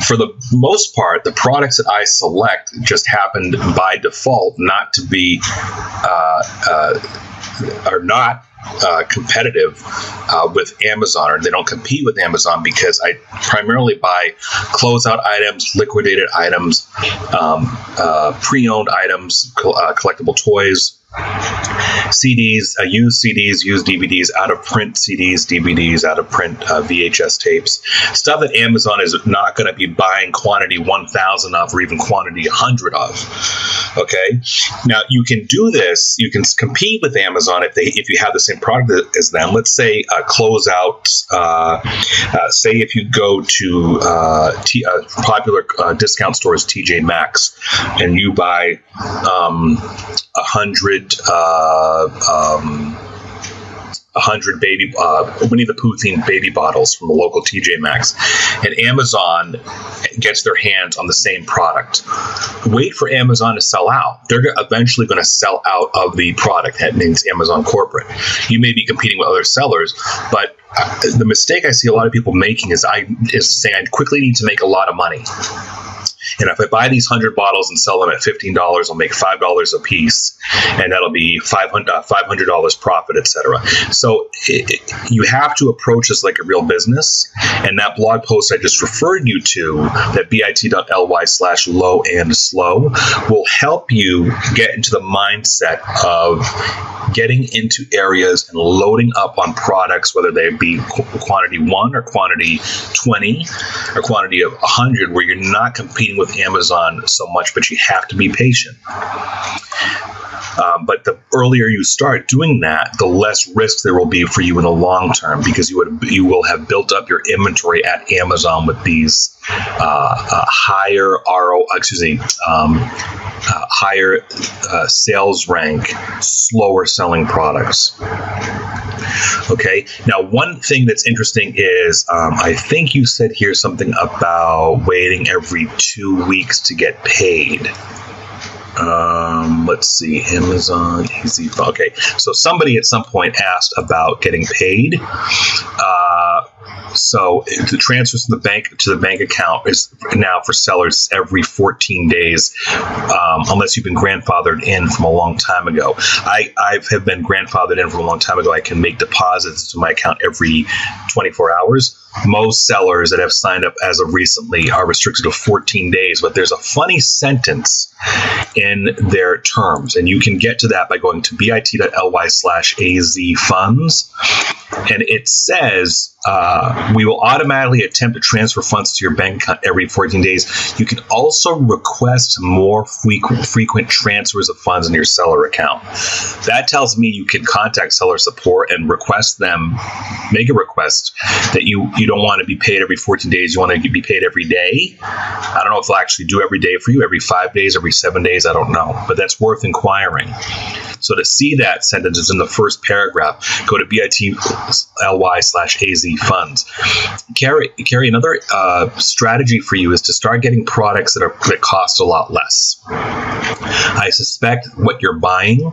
for the most part, the products that I select just happened by default not to be are not competitive with Amazon, or they don't compete with Amazon, because I primarily buy closeout items, liquidated items, pre-owned items, collectible toys, CDs, used CDs, used DVDs, out of print CDs, DVDs, out of print VHS tapes, stuff that Amazon is not going to be buying quantity 1,000 of or even quantity 100 of. Okay, now you can do this. You can compete with Amazon if you have the same product as them. Let's say closeout. Say if you go to popular discount stores, TJ Maxx, and you buy 100 baby Winnie the Pooh themed baby bottles from a local TJ Maxx, and Amazon gets their hands on the same product. Wait for Amazon to sell out. They're eventually going to sell out of the product. That means Amazon corporate. You may be competing with other sellers, but the mistake I see a lot of people making is saying I quickly need to make a lot of money. And if I buy these 100 bottles and sell them at $15, I'll make $5 a piece, and that'll be $500 profit, etc. So you have to approach this like a real business. And that blog post I just referred you to, that bit.ly/low and slow, will help you get into the mindset of getting into areas and loading up on products, whether they be quantity 1 or quantity 20 or quantity of 100, where you're not competing with Amazon so much, but you have to be patient. But the earlier you start doing that, the less risk there will be for you in the long term, because you will have built up your inventory at Amazon with these higher higher sales rank, slower selling products. Okay. Now, one thing that's interesting is I think you said here something about waiting every 2 weeks to get paid. Let's see, Amazon, Easy. Okay, so somebody at some point asked about getting paid. So the transfers from the bank to the bank account is now for sellers every 14 days, unless you've been grandfathered in from a long time ago. I have been grandfathered in from a long time ago. I can make deposits to my account every 24 hours. Most sellers that have signed up as of recently are restricted to 14 days, but there's a funny sentence in their terms, and you can get to that by going to bit.ly/azfunds, and it says we will automatically attempt to transfer funds to your bank account every 14 days. You can also request more frequent transfers of funds in your seller account. That tells me you can contact seller support and request them, make a request that you don't want to be paid every 14 days. You want to be paid every day. I don't know if they'll actually do every day for you, every 5 days, every 7 days. I don't know, but that's worth inquiring. So to see that sentence is in the first paragraph. Go to bit.ly/azfunds. Carrie, another strategy for you is to start getting products that cost a lot less. I suspect what you're buying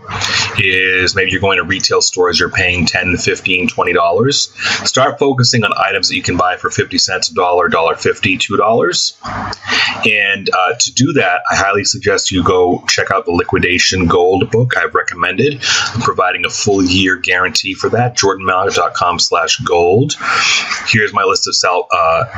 is maybe you're going to retail stores, you're paying $10, $15, $20. Start focusing on items that you can buy for 50 cents, $1, $1.50, $2. And to do that, I highly suggest you go check out the Liquidation Gold book I've recommended. I'm providing a full year guarantee for that. JordanMalek.com/gold. Here's my list of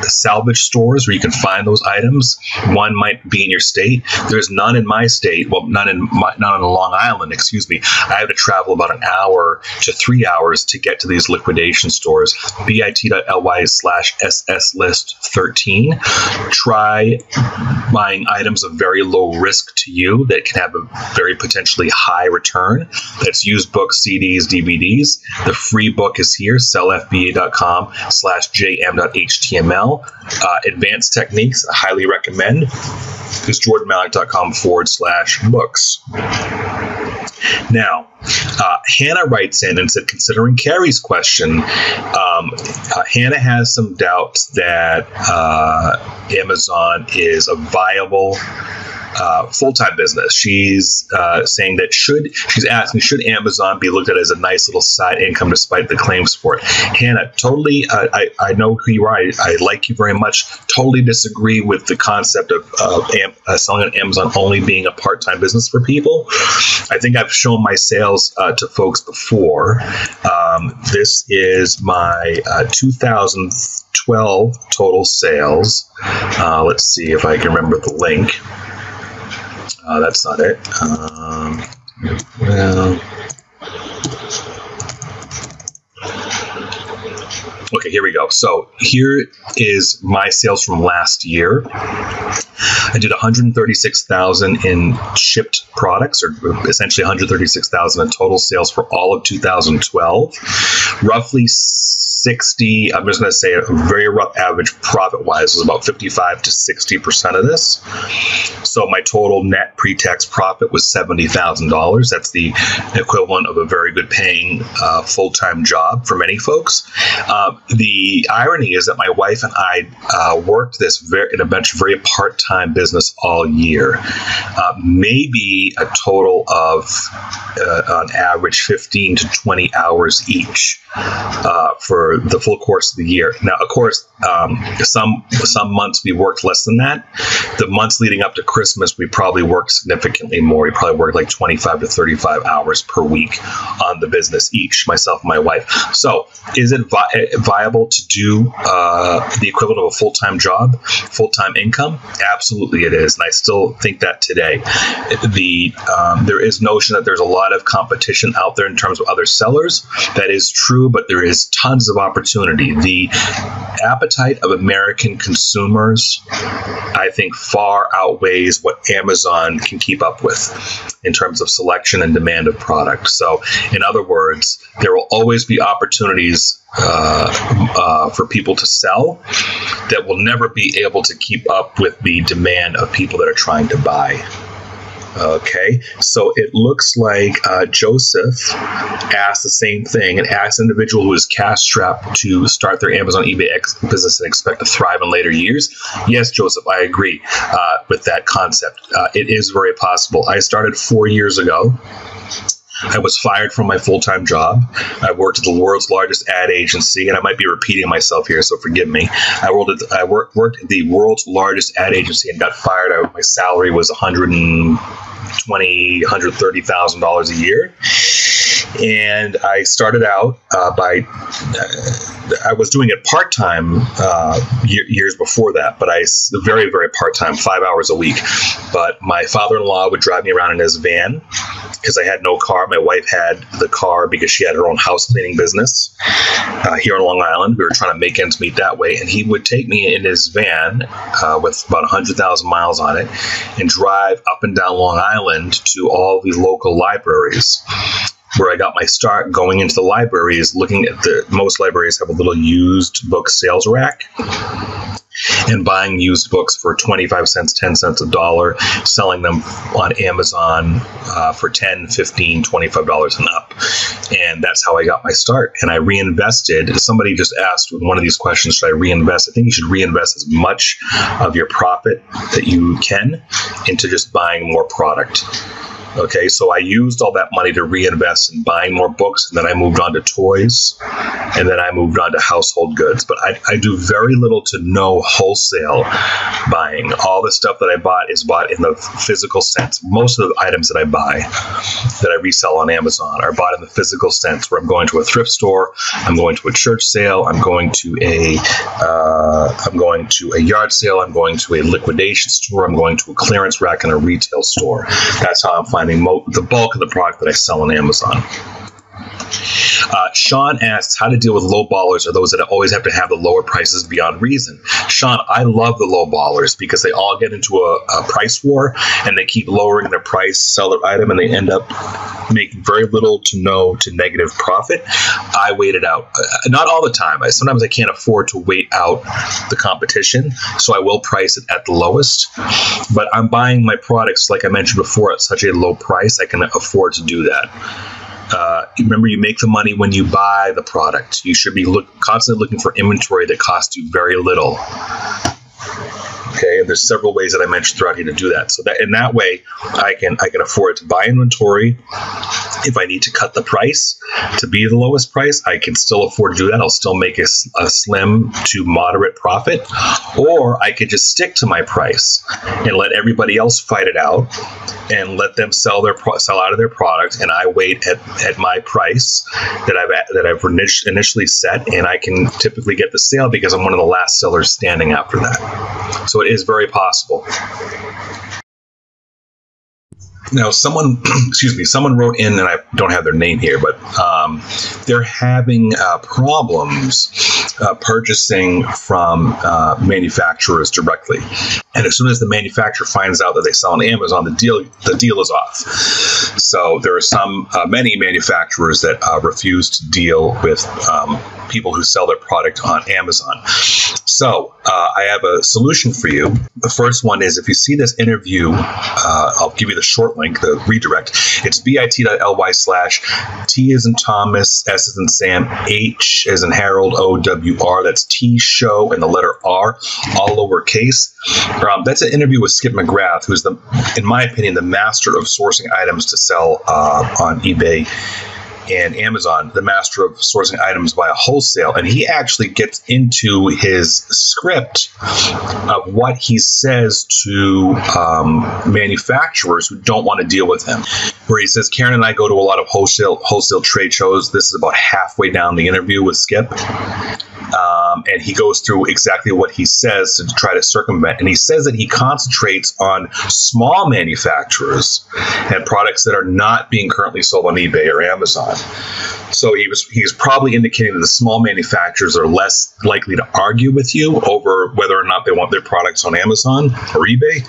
salvage stores where you can find those items. One might be in your state. There's none in my state. Well, none on Long Island, excuse me. I have to travel about an hour to 3 hours to get to these liquidation stores. bit.ly/SSList13. Try buying items of very low risk to you that can have a very potentially high return. That's used books, CDs, DVDs. The free book is here, sellfba.com/jm.html. Advanced techniques, I highly recommend, is jordanmalek.com/books. Now, Hannah writes in and said, considering Carrie's question, Hannah has some doubts that Amazon is a viable full-time business. She's saying that she's asking, should Amazon be looked at as a nice little side income despite the claims for it? Hannah, totally, I know who you are. I like you very much. Totally disagree with the concept of selling on Amazon only being a part-time business for people. I think I've shown my sales to folks before. This is my 2012 total sales. Let's see if I can remember the link. That's not it. Well, okay, here we go. So here is my sales from last year. I did 136,000 in shipped products, or essentially 136,000 in total sales for all of 2012. Roughly 60, I'm just going to say a very rough average profit-wise was about 55 to 60% of this. So my total net pre-tax profit was $70,000. That's the equivalent of a very good paying full-time job for many folks. The irony is that my wife and I worked this in a bunch of very part-time business all year. Maybe a total of, on average, 15 to 20 hours each for the full course of the year. Now, of course, some months we worked less than that. The months leading up to Christmas, we probably worked significantly more. We probably worked like 25 to 35 hours per week on the business each, myself and my wife. So is it viable to do the equivalent of a full-time job, full-time income? Absolutely it is. And I still think that today. There is notion that there's a lot of competition out there in terms of other sellers. That is true, but there is tons of opportunity. The appetite of American consumers, I think, far outweighs what Amazon can keep up with in terms of selection and demand of product. So, in other words, there will always be opportunities for people to sell that will never be able to keep up with the demand of people that are trying to buy. Okay, so it looks like Joseph asked the same thing and asked an individual who is cash-strapped to start their Amazon eBay business and expect to thrive in later years. Yes, Joseph, I agree with that concept. It is very possible. I started 4 years ago. I was fired from my full-time job. I worked at the world's largest ad agency, and I might be repeating myself here, so forgive me. I worked at the world's largest ad agency and got fired. My salary was $130,000 a year. And I started out I was doing it part-time years before that, but very, very part-time, 5 hours a week. But my father-in-law would drive me around in his van because I had no car. My wife had the car because she had her own house cleaning business here on Long Island. We were trying to make ends meet that way. And he would take me in his van with about 100,000 miles on it and drive up and down Long Island to all the local libraries. Where I got my start going into the libraries, looking at most libraries have a little used book sales rack, and buying used books for 25 cents, 10 cents, $1, selling them on Amazon for $10, $15, $25 and up. And that's how I got my start. And I reinvested. Somebody just asked with one of these questions, should I reinvest? I think you should reinvest as much of your profit that you can into just buying more product. Okay, so I used all that money to reinvest in buying more books, and then I moved on to toys, and then I moved on to household goods. But I do very little to no wholesale buying. All the stuff that I bought is bought in the physical sense. Most of the items that I buy, that I resell on Amazon, are bought in the physical sense, where I'm going to a thrift store, I'm going to a church sale, I'm going to a yard sale, I'm going to a liquidation store, I'm going to a clearance rack, and a retail store. That's how I'm finding the bulk of the product that I sell on Amazon. Sean asks how to deal with low ballers, or those that always have to have the lower prices beyond reason. Sean, I love the low ballers because they all get into a price war and they keep lowering their price, sell their item, and they end up making very little to no to negative profit. I wait it out. Not all the time. Sometimes I can't afford to wait out the competition, so I will price it at the lowest. But I'm buying my products, like I mentioned before, at such a low price, I can afford to do that. Remember, you make the money when you buy the product. You should be constantly looking for inventory that costs you very little. Okay, and there's several ways that I mentioned throughout here to do that. So that in that way, I can afford to buy inventory. If I need to cut the price to be the lowest price, I can still afford to do that. I'll still make a slim to moderate profit, or I could just stick to my price and let everybody else fight it out and let them sell out of their product, and I wait at my price that I've initially set, and I can typically get the sale because I'm one of the last sellers standing after that. So it is very possible. Now, someone, someone wrote in, and I don't have their name here, but they're having problems purchasing from manufacturers directly. And as soon as the manufacturer finds out that they sell on Amazon, the deal is off. So there are many manufacturers that refuse to deal with people who sell their product on Amazon. So I have a solution for you. The first one is, if you see this interview, I'll give you the short link, the redirect. It's bit.ly/T as in Thomas, S as in Sam, H as in Harold, OWR. That's T show and the letter R, all lowercase. That's an interview with Skip McGrath, who's, in my opinion, the master of sourcing items to sell on eBay and Amazon, the master of sourcing items via wholesale. And he actually gets into his script of what he says to manufacturers who don't want to deal with him, where he says, Karen and I go to a lot of wholesale trade shows. This is about halfway down the interview with Skip. And he goes through exactly what he says to try to circumvent. And he says that he concentrates on small manufacturers and products that are not being currently sold on eBay or Amazon. So he's probably indicating that the small manufacturers are less likely to argue with you over whether or not they want their products on Amazon or eBay.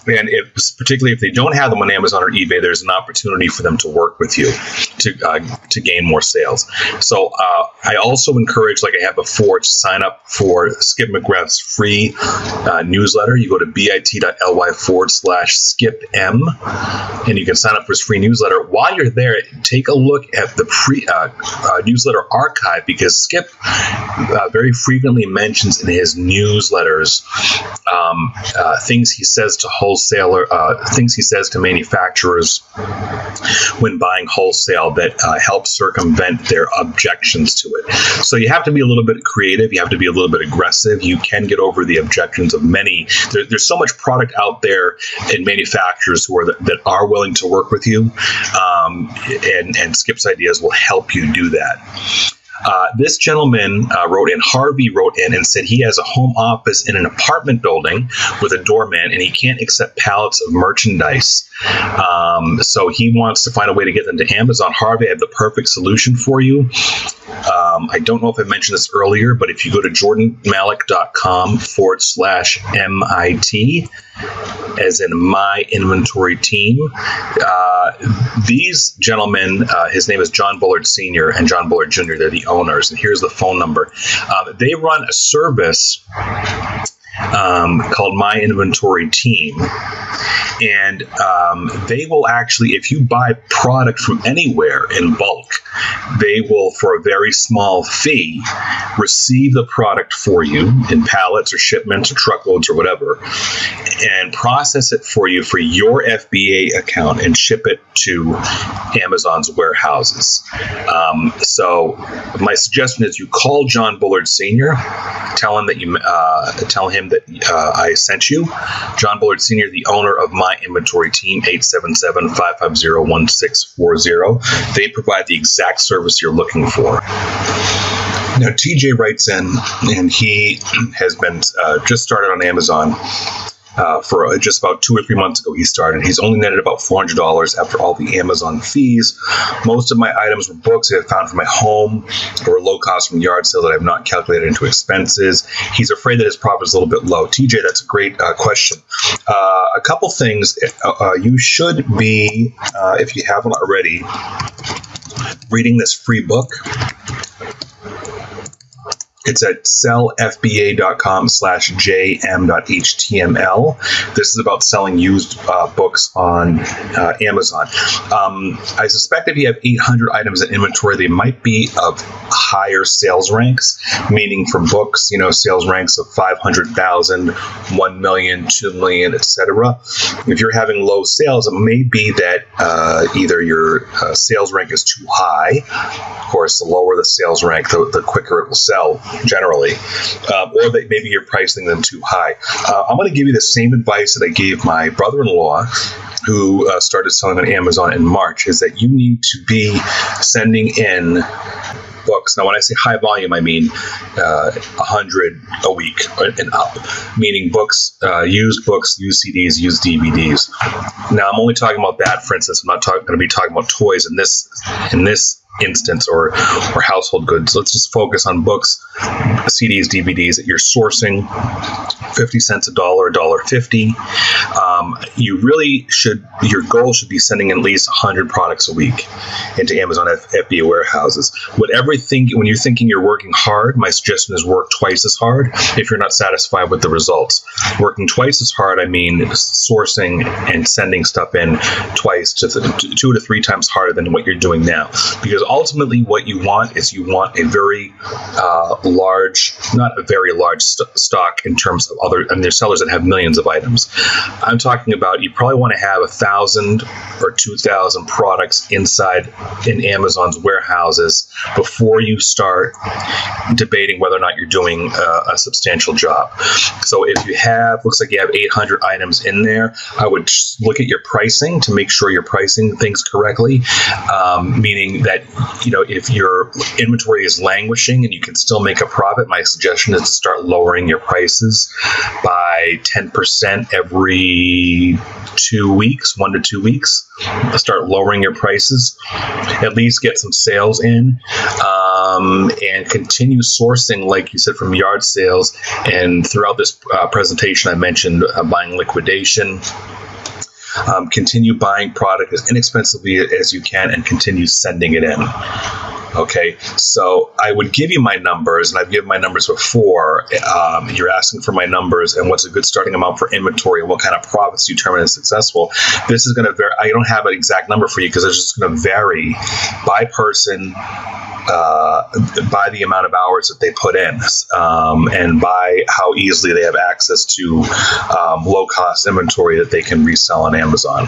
And particularly if they don't have them on Amazon or eBay, there's an opportunity for them to work with you to gain more sales. So I also encourage, like I have before, to sign up for Skip McGrath's free newsletter. You go to bit.ly/SkipM, and you can sign up for his free newsletter. While you're there, take a look at the newsletter archive, because Skip very frequently mentions in his newsletters things he says to things he says to manufacturers when buying wholesale that help circumvent their objections to it. So you have to be a little bit creative. You have to be a little bit aggressive. You can get over the objections of many. There's so much product out there in manufacturers that are willing to work with you, and Skip's ideas will help you do that. This gentleman Harvey wrote in and said he has a home office in an apartment building with a doorman, and he can't accept pallets of merchandise. So he wants to find a way to get them to Amazon. Harvey, I have the perfect solution for you. I don't know if I mentioned this earlier, but if you go to jordanmalik.com/MIT, as in my inventory team, these gentlemen, his name is John Bullard Sr. and John Bullard Jr., they're the owners, and here's the phone number. They run a service called My Inventory Team. And they will actually, if you buy product from anywhere in bulk, they will, for a very small fee, receive the product for you in pallets or shipments or truckloads or whatever, and process it for you for your FBA account and ship it to Amazon's warehouses. So my suggestion is you call John Bullard Sr., tell him that I sent you. John Bullard Sr., the owner of My Inventory Team, 877-550-1640. They provide the exact service you're looking for. Now, TJ writes in, and he has been just started on Amazon. For just about 2 or 3 months ago, he started. He's only netted about $400 after all the Amazon fees. Most of my items were books that I found from my home or low cost from yard sale that I have not calculated into expenses. He's afraid that his profit is a little bit low. TJ, that's a great question. A couple things. You should be, if you haven't already, reading this free book. It's at sellfba.com/jm.html. This is about selling used books on Amazon. I suspect if you have 800 items in inventory, they might be of higher sales ranks, meaning for books, sales ranks of 500,000, 1 million, 2 million, etc. If you're having low sales, it may be that either your sales rank is too high. Of course, the lower the sales rank, the quicker it will sell, generally, or that maybe you're pricing them too high. I'm going to give you the same advice that I gave my brother-in-law, who started selling on Amazon in March, is that you need to be sending in books. Now, when I say high volume, I mean 100 a week and up, meaning books, used CDs, used DVDs. Now, I'm only talking about that. For instance, I'm not going to be talking about toys in this instance or household goods. Let's just focus on books, CDs, DVDs that you're sourcing 50 cents, $1, $1.50. You really should, your goal should be sending at least 100 products a week into Amazon FBA warehouses. When you're thinking you're working hard, my suggestion is work twice as hard if you're not satisfied with the results. Working twice as hard, I mean sourcing and sending stuff in twice to 2 to 3 times harder than what you're doing now. Because ultimately what you want is you want a very large, not a very large stock in terms of there's sellers that have millions of items. I'm talking about you probably want to have 1,000 or 2,000 products in Amazon's warehouses before you start debating whether or not you're doing a substantial job. So if you looks like you have 800 items in there, I would look at your pricing to make sure you're pricing things correctly, meaning that, if your inventory is languishing and you can still make a profit, my suggestion is to start lowering your prices by 10% every 2 weeks, 1 to 2 weeks. Start lowering your prices, at least get some sales in, and continue sourcing, like you said, from yard sales. And throughout this presentation, I mentioned buying liquidation. Continue buying product as inexpensively as you can and continue sending it in. Okay, so I would give you my numbers, and I've given my numbers before. You're asking for my numbers and what's a good starting amount for inventory and what kind of profits you determine as successful. This is going to vary. I don't have an exact number for you because it's just going to vary by person, by the amount of hours that they put in, and by how easily they have access to low-cost inventory that they can resell on Amazon.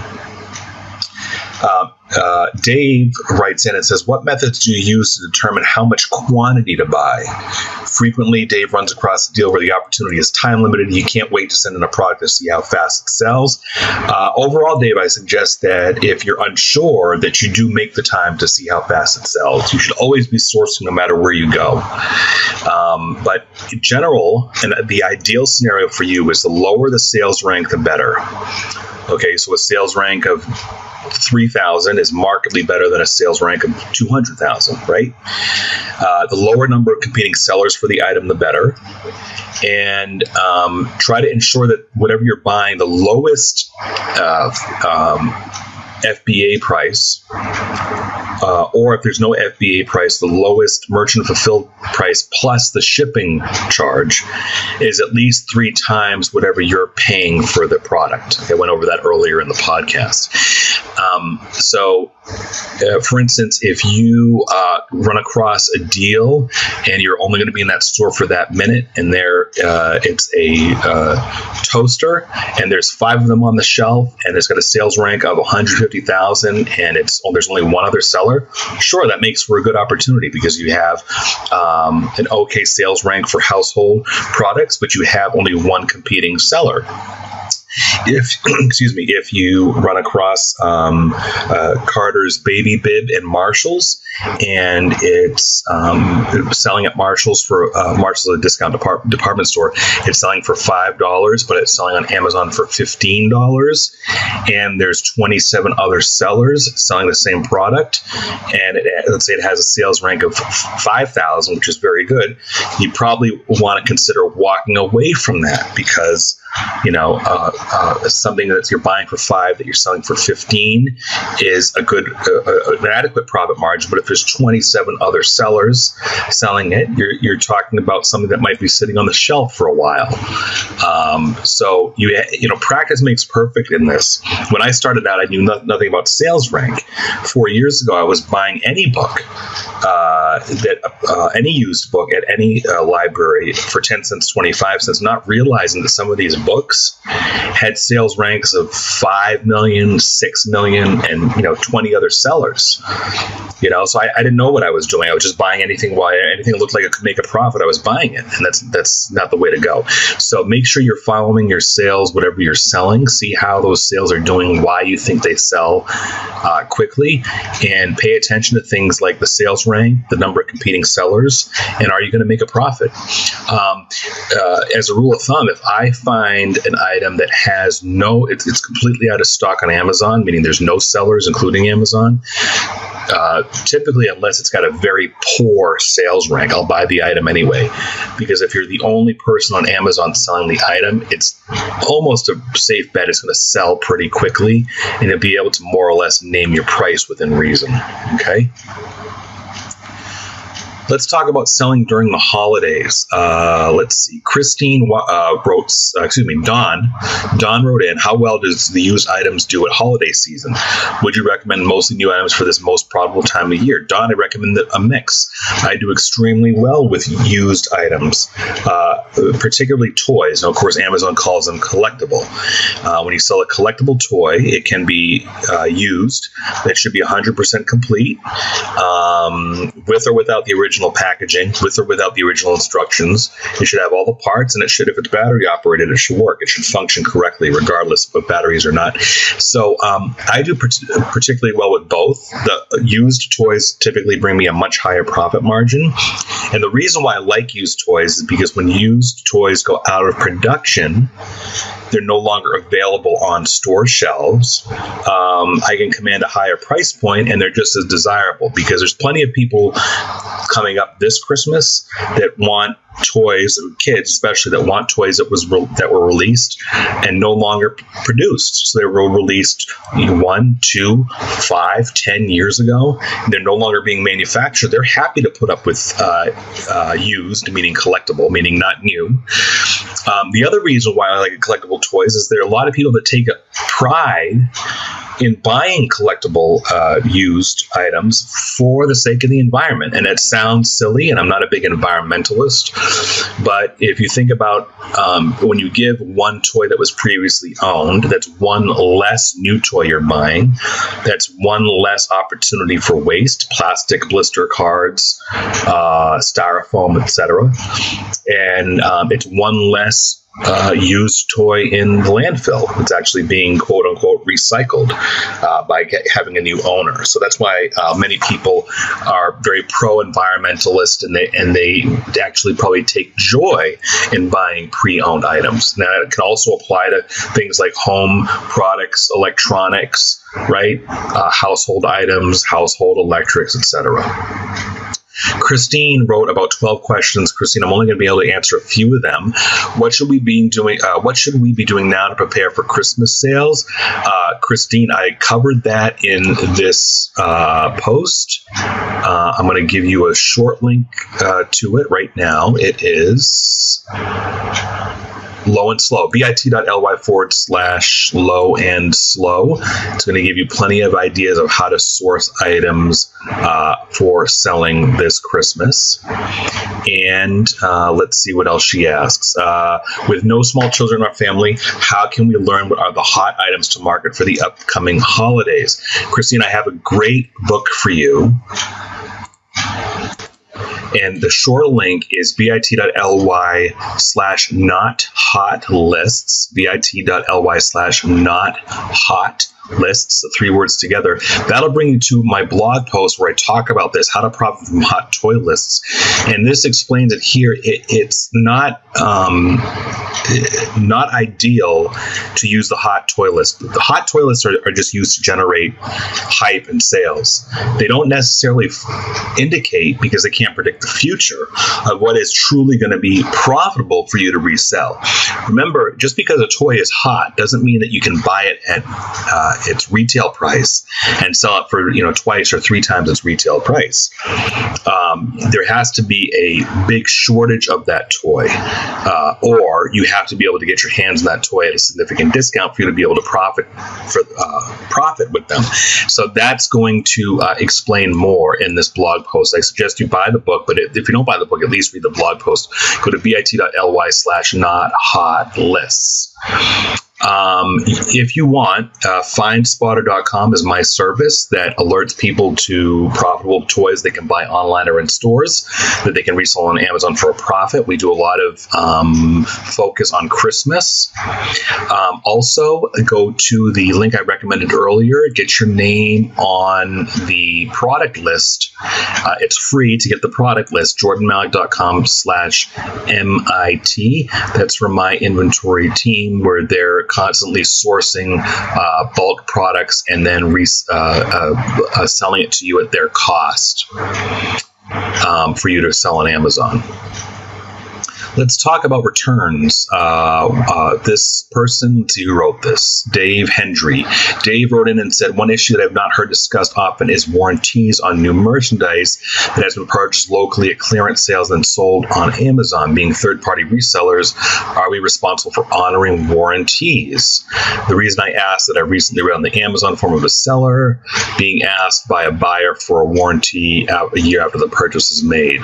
Dave writes in and says, what methods do you use to determine how much quantity to buy? Frequently, Dave runs across a deal where the opportunity is time limited. You can't wait to send in a product to see how fast it sells. Overall, Dave, I suggest that if you're unsure, that you do make the time to see how fast it sells. You should always be sourcing no matter where you go. But in general, and the ideal scenario for you is the lower the sales rank, the better. Okay, so a sales rank of 3,000 is markedly better than a sales rank of 200,000, right? The lower number of competing sellers for the item, the better. And try to ensure that whatever you're buying, the lowest FBA price, or if there's no FBA price, the lowest merchant fulfilled price plus the shipping charge is at least 3 times whatever you're paying for the product. I went over that earlier in the podcast. For instance, if you run across a deal and you're only going to be in that store for that minute, and it's a toaster, and there's 5 of them on the shelf, and it's got a sales rank of 150,000, and there's only one other seller, sure, that makes for a good opportunity because you have an okay sales rank for household products, but you have only one competing seller. If you run across Carter's Baby Bib and Marshalls, and it's selling at Marshalls for Marshalls is a discount department store. It's selling for $5, but it's selling on Amazon for $15, and there's 27 other sellers selling the same product, and let's say it has a sales rank of 5,000, which is very good. You probably want to consider walking away from that because something that you're buying for 5 that you're selling for 15 is an adequate profit margin. But if there's 27 other sellers selling it, you're talking about something that might be sitting on the shelf for a while. So practice makes perfect in this. When I started out, I knew nothing about sales rank. 4 years ago, I was buying any book, any used book at any library for 10 cents, 25 cents, not realizing that some of these books had sales ranks of 5 million, 6 million, and 20 other sellers. So I didn't know what I was doing. I was just buying anything that looked like it could make a profit. I was buying it, and that's not the way to go. So make sure you're following your sales, whatever you're selling. See how those sales are doing, why you think they sell quickly, and pay attention to things like the sales rank, the number of competing sellers, and are you going to make a profit? As a rule of thumb, if I find an item that has it's completely out of stock on Amazon, meaning there's no sellers, including Amazon, typically, unless it's got a very poor sales rank, I'll buy the item anyway. Because if you're the only person on Amazon selling the item, it's almost a safe bet it's going to sell pretty quickly, and you'll be able to more or less name your price within reason. Okay? Let's talk about selling during the holidays. Let's see. Christine Don wrote in, how well does the used items do at holiday season? Would you recommend mostly new items for this most profitable time of year? Don, I recommend a mix. I do extremely well with used items, particularly toys. Now, of course, Amazon calls them collectible. When you sell a collectible toy, it can be used. It should be 100% complete, with or without the original packaging, with or without the original instructions. It should have all the parts, and it should, if it's battery operated, it should work. It should function correctly, regardless of batteries or not. So I do particularly well with both. The used toys typically bring me a much higher profit margin. And the reason why I like used toys is because when used toys go out of production, they're no longer available on store shelves. I can command a higher price point, and they're just as desirable, because there's plenty of people coming up this Christmas that want toys, kids especially, that want toys that were released and no longer produced. So they were released 1, 2, 5, 10 years ago. They're no longer being manufactured. They're happy to put up with used, meaning collectible, meaning not new. The other reason why I like collectible toys is there are a lot of people that take a pride in buying collectible used items for the sake of the environment. And it sounds silly, and I'm not a big environmentalist, but if you think about when you give one toy that was previously owned, that's one less new toy you're buying. That's one less opportunity for waste, plastic blister cards, styrofoam, etc. And it's one less used toy in the landfill. It's actually being quote unquote recycled by having a new owner. So that's why many people are very pro-environmentalist, and they actually probably take joy in buying pre-owned items. Now, it can also apply to things like home products, electronics, right? Household items, household electrics, etc. Christine wrote about 12 questions. Christine, I'm only going to be able to answer a few of them. What should we be doing? What should we be doing now to prepare for Christmas sales? Christine, I covered that in this post. I'm going to give you a short link to it right now. It is Low and Slow, bit.ly/low and slow. It's going to give you plenty of ideas of how to source items for selling this Christmas. And let's see what else she asks. With no small children in our family, how can we learn what are the hot items to market for the upcoming holidays? Christine, I have a great book for you. And the short link is bit.ly/notHotLists, bit.ly/notHotLists, the 3 words together. That'll bring you to my blog post where I talk about this, how to profit from hot toy lists. And this explains it here. It's not ideal to use the hot toy list. The hot toy lists are just used to generate hype and sales. They don't necessarily indicate, because they can't predict the future of what is truly going to be profitable for you to resell. Remember, just because a toy is hot doesn't mean that you can buy it at its retail price and sell it for twice or 3 times its retail price. There has to be a big shortage of that toy, or you have to be able to get your hands on that toy at a significant discount for you to be able to profit with them. So that's going to explain more in this blog post. I suggest you buy the book, but if you don't buy the book, at least read the blog post. Go to bit.ly/notHotLists. If you want, findspotter.com is my service that alerts people to profitable toys they can buy online or in stores that they can resell on Amazon for a profit. We do a lot of focus on Christmas. Also, go to the link I recommended earlier. Get your name on the product list. It's free to get the product list, jordanmalik.com/MIT. That's from my inventory team, where they're constantly sourcing bulk products and then selling it to you at their cost for you to sell on Amazon. Let's talk about returns. This person, let's see who wrote this, Dave Hendry. Dave wrote in and said, one issue that I've not heard discussed often is warranties on new merchandise that has been purchased locally at clearance sales and sold on Amazon. Being third-party resellers, are we responsible for honoring warranties? The reason I asked that I recently read on the Amazon form of a seller being asked by a buyer for a warranty a year after the purchase was made.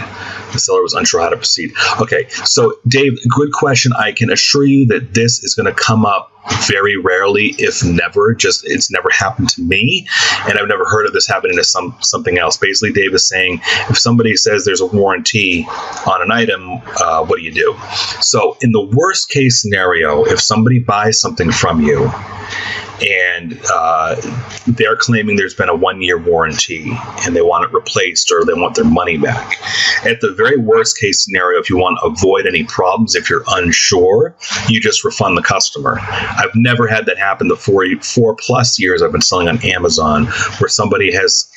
The seller was unsure how to proceed. Okay, so Dave, good question. I can assure you that this is going to come up very rarely, if never. Just it's never happened to me, and I've never heard of this happening to something else. Basically, Dave is saying if somebody says there's a warranty on an item, what do you do? So in the worst case scenario, if somebody buys something from you and they're claiming there's been a 1-year warranty and they want it replaced or they want their money back. At the very worst case scenario, if you want to avoid any problems, if you're unsure, you just refund the customer. I've never had that happen the 4 plus years I've been selling on Amazon, where somebody has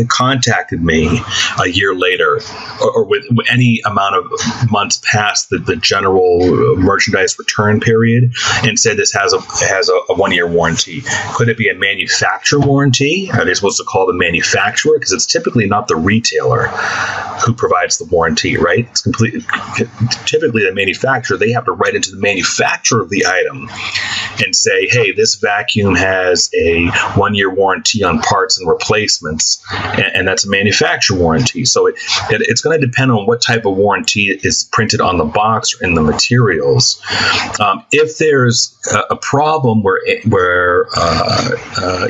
contacted me a year later or with any amount of months past the general merchandise return period and said this has a 1-year warranty. Could it be a manufacturer warranty? Are they supposed to call the manufacturer? Because it's typically not the retailer who provides the warranty, right? It's typically the manufacturer. They have to write into the manufacturer of the item and say, hey, this vacuum has a 1-year warranty on parts and replacements, and that's a manufacturer warranty. So it's going to depend on what type of warranty is printed on the box or in the materials. If there's a problem where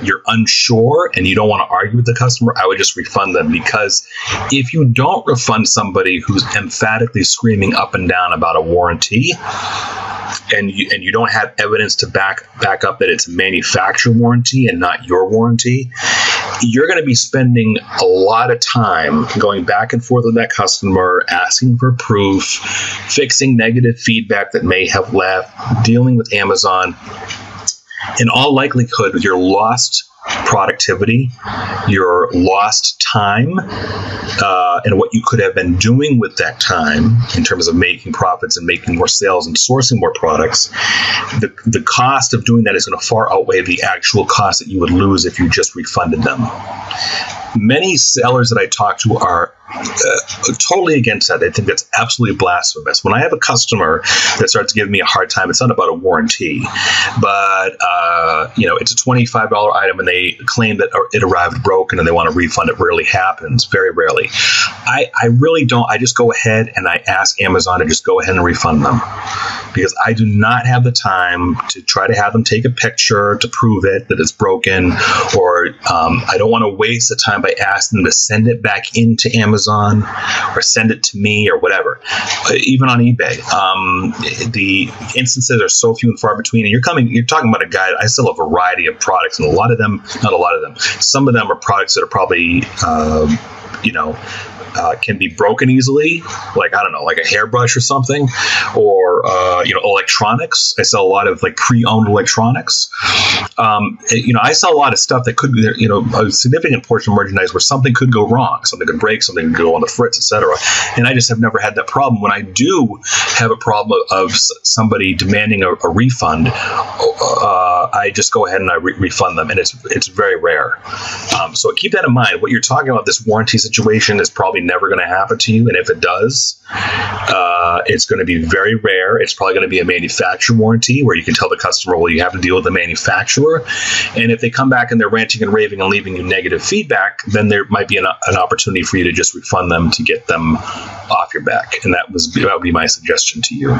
you're unsure and you don't want to argue with the customer, I would just refund them, because if you don't refund somebody who's emphatically screaming up and down about a warranty, and you don't have evidence to back up that it's a manufacturer warranty and not your warranty, you're going to be spending a lot of time going back and forth with that customer, asking for proof, fixing negative feedback that may have left, dealing with Amazon. In all likelihood, your lost productivity, your lost time, and what you could have been doing with that time in terms of making profits and making more sales and sourcing more products, the cost of doing that is going to far outweigh the actual cost that you would lose if you just refunded them. Many sellers that I talk to are totally against that. They think that's absolutely blasphemous. When I have a customer that starts giving me a hard time, it's not about a warranty, but it's a $25 item and they claim that it arrived broken and they want a refund. It rarely happens, very rarely. I really don't. I just go ahead and I ask Amazon to just go ahead and refund them, because I do not have the time to try to have them take a picture to prove it that it's broken, or I don't want to waste the time by asking them to send it back into Amazon or send it to me or whatever. Even on eBay, the instances are so few and far between. And you're talking about a guy. I sell a variety of products, and some of them are products that are probably can be broken easily, like a hairbrush or something, or electronics. I sell a lot of pre-owned electronics. I sell a lot of stuff that could be a significant portion of merchandise where something could go wrong, something could break, something could go on the fritz, etc. And I just have never had that problem. When I do have a problem of somebody demanding a refund, I just go ahead and I refund them, and it's very rare. So keep that in mind. What you're talking about, this warranty situation, is probably never going to happen to you, and if it does, it's going to be very rare. It's probably going to be a manufacturer warranty where you can tell the customer, well, you have to deal with the manufacturer, and if they come back and they're ranting and raving and leaving you negative feedback, then there might be an opportunity for you to just refund them to get them off your back, and that would be my suggestion to you.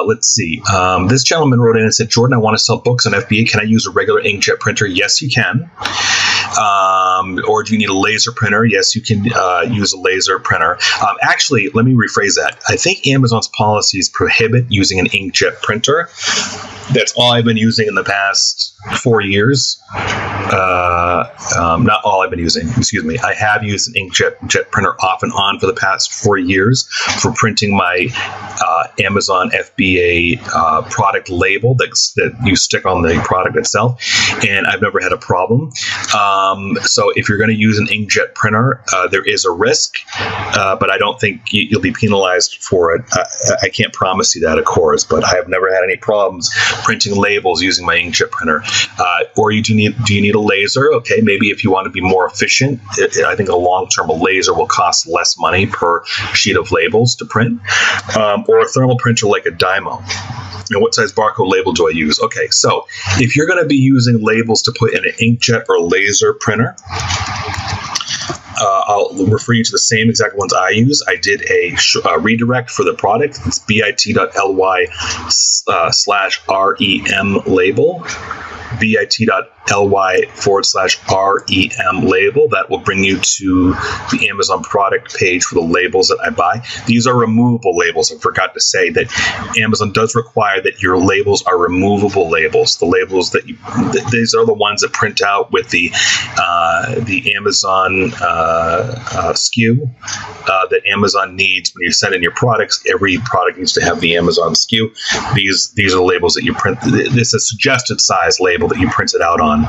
Let's see. This gentleman wrote in and said, Jordan, I want to sell books on FBA. Can I use a regular inkjet printer? Yes, you can. Or do you need a laser printer? Yes, you can use a laser printer. Actually, let me rephrase that. I think Amazon's policies prohibit using an inkjet printer. That's all I've been using in the past 4 years. Not all I've been using, excuse me. I have used an inkjet printer off and on for the past 4 years for printing my Amazon FBA product label that you stick on the product itself, and I've never had a problem. So if you're going to use an inkjet printer, there is a risk, but I don't think you'll be penalized for it. I can't promise you that, of course, but I have never had any problems printing labels using my inkjet printer. Or do you need a laser? Okay, maybe if you want to be more efficient, I think a long-term laser will cost less money per sheet of labels to print, or a thermal printer like a Dymo. And what size barcode label do I use? Okay, so if you're going to be using labels to put in an inkjet or laser printer, I'll refer you to the same exact ones I use. I did a redirect for the product. It's bit.ly/REM label. bit.ly/REM label. That will bring you to the Amazon product page for the labels that I buy. These are removable labels. I forgot to say that Amazon does require that your labels are removable labels. The labels that these are the ones that print out with the Amazon SKU that Amazon needs when you send in your products. Every product needs to have the Amazon SKU. These are the labels that you print. This is a suggested size label that you print it out on,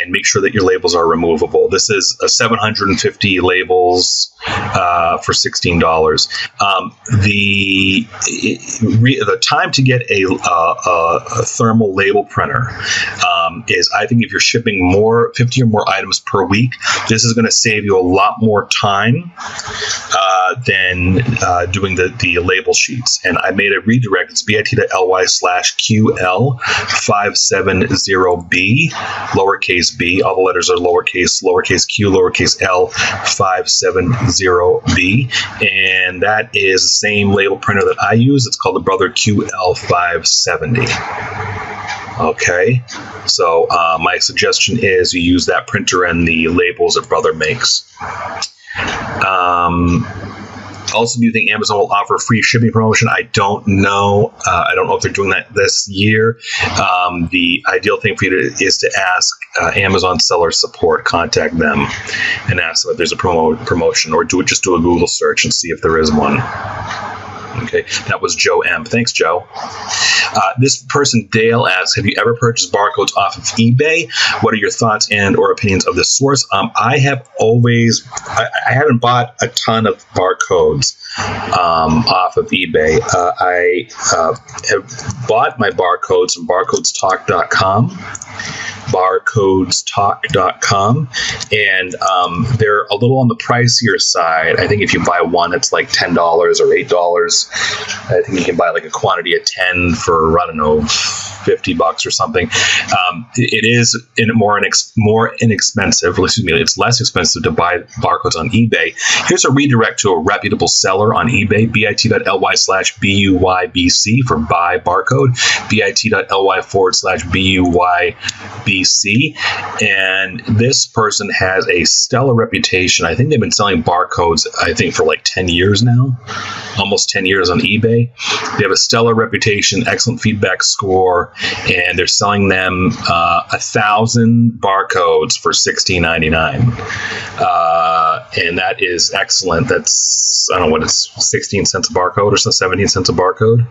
and make sure that your labels are removable. This is 750 labels for $16. The time to get a thermal label printer is, I think, if you're shipping 50 or more items per week, this is going to save you a lot more time than doing the label sheets. And I made a redirect. It's bit.ly/QL570B, lowercase b. All the letters are lowercase q, lowercase l, 570B. And that is the same label printer that I use. It's called the Brother QL570. Okay, so my suggestion is you use that printer and the labels that Brother makes. Also, do you think Amazon will offer a free shipping promotion? I don't know. I don't know if they're doing that this year. The ideal thing for you is to ask Amazon seller support. Contact them and ask them if there's a promotion, or just do a Google search and see if there is one. Okay, that was Joe M. Thanks, Joe. This person, Dale, asks, have you ever purchased barcodes off of eBay? What are your thoughts and or opinions of this source? I haven't bought a ton of barcodes off of eBay. I have bought my barcodes from barcodestalk.com. barcodestalk.com, and they're a little on the pricier side. I think if you buy one, it's like $10 or $8. I think you can buy like a quantity of 10 for, I don't know, $50 or something. It is more inexpensive. Excuse me, it's less expensive to buy barcodes on eBay. Here's a redirect to a reputable seller on eBay, bit.ly/BUYBC for buy barcode, bit.ly/BUYBC. And this person has a stellar reputation. I think they've been selling barcodes, for like 10 years now, almost 10 years on eBay. They have a stellar reputation, excellent feedback score, and they're selling them 1,000 barcodes for $16.99. And that is excellent. That's, I don't know what it's, 16 cents a barcode or so, 17 cents a barcode.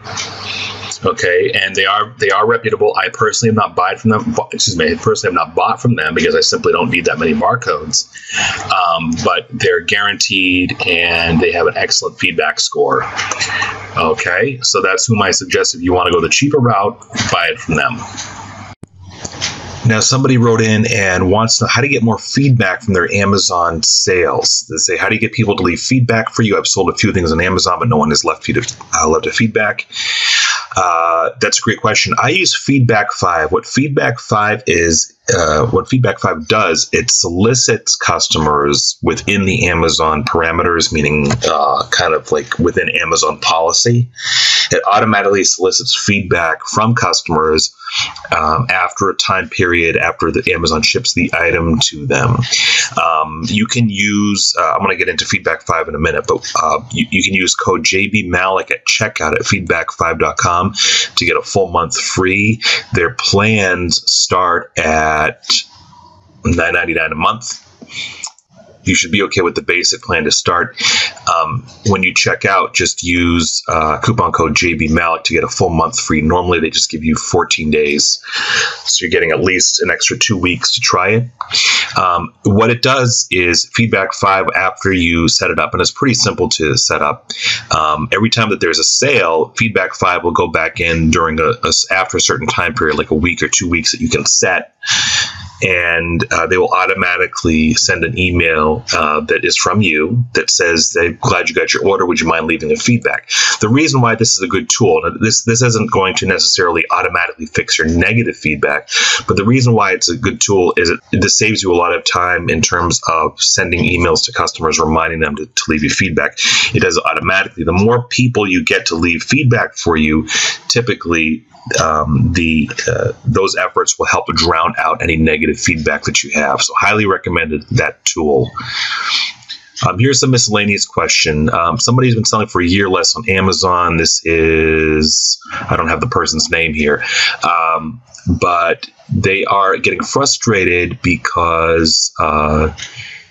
Okay, and they are reputable. I personally have not bought from them. Because I simply don't need that many barcodes. But they're guaranteed, and they have an excellent feedback score. Okay, so that's whom I suggest if you want to go the cheaper route, buy it from them. Now, somebody wrote in and wants to know how to get more feedback from their Amazon sales. They say, how do you get people to leave feedback for you? I've sold a few things on Amazon, but no one has left a feedback. That's a great question. I use Feedback 5. What Feedback 5 is, what Feedback 5 does, it solicits customers within the Amazon parameters, meaning kind of like within Amazon policy. It automatically solicits feedback from customers after a time period after the Amazon ships the item to them. You can use, I'm going to get into Feedback 5 in a minute, but you can use code JBMalik at checkout at feedback5.com to get a full month free. Their plans start at $9.99 a month. You should be okay with the basic plan to start. When you check out, just use coupon code JBMalik to get a full month free. Normally, they just give you 14 days. So you're getting at least an extra 2 weeks to try it. What it does is Feedback 5, after you set it up, and it's pretty simple to set up, every time that there's a sale, Feedback 5 will go back in during after a certain time period, like a week or 2 weeks that you can set. And they will automatically send an email that is from you that says, "They're glad you got your order. Would you mind leaving a feedback?" The reason why this is a good tool, this isn't going to necessarily automatically fix your negative feedback, but the reason why it's a good tool is this saves you a lot of time in terms of sending emails to customers, reminding them to leave you feedback. It does it automatically. The more people you get to leave feedback for you, typically those efforts will help drown out any negative feedback that you have. So highly recommended that tool. Here's a miscellaneous question. Somebody's been selling for a year less on Amazon. This is, I don't have the person's name here, but they are getting frustrated because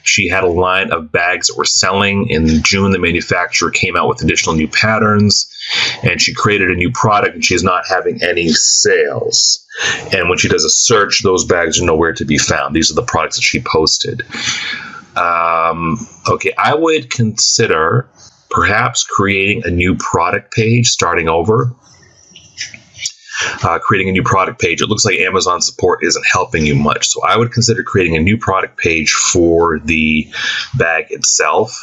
she had a line of bags that were selling. In June, the manufacturer came out with additional new patterns, and she created a new product, and she's not having any sales. And when she does a search, those bags are nowhere to be found. These are the products that she posted. Okay, I would consider perhaps creating a new product page, starting over. Creating a new product page. It looks like Amazon support isn't helping you much. So I would consider creating a new product page for the bag itself,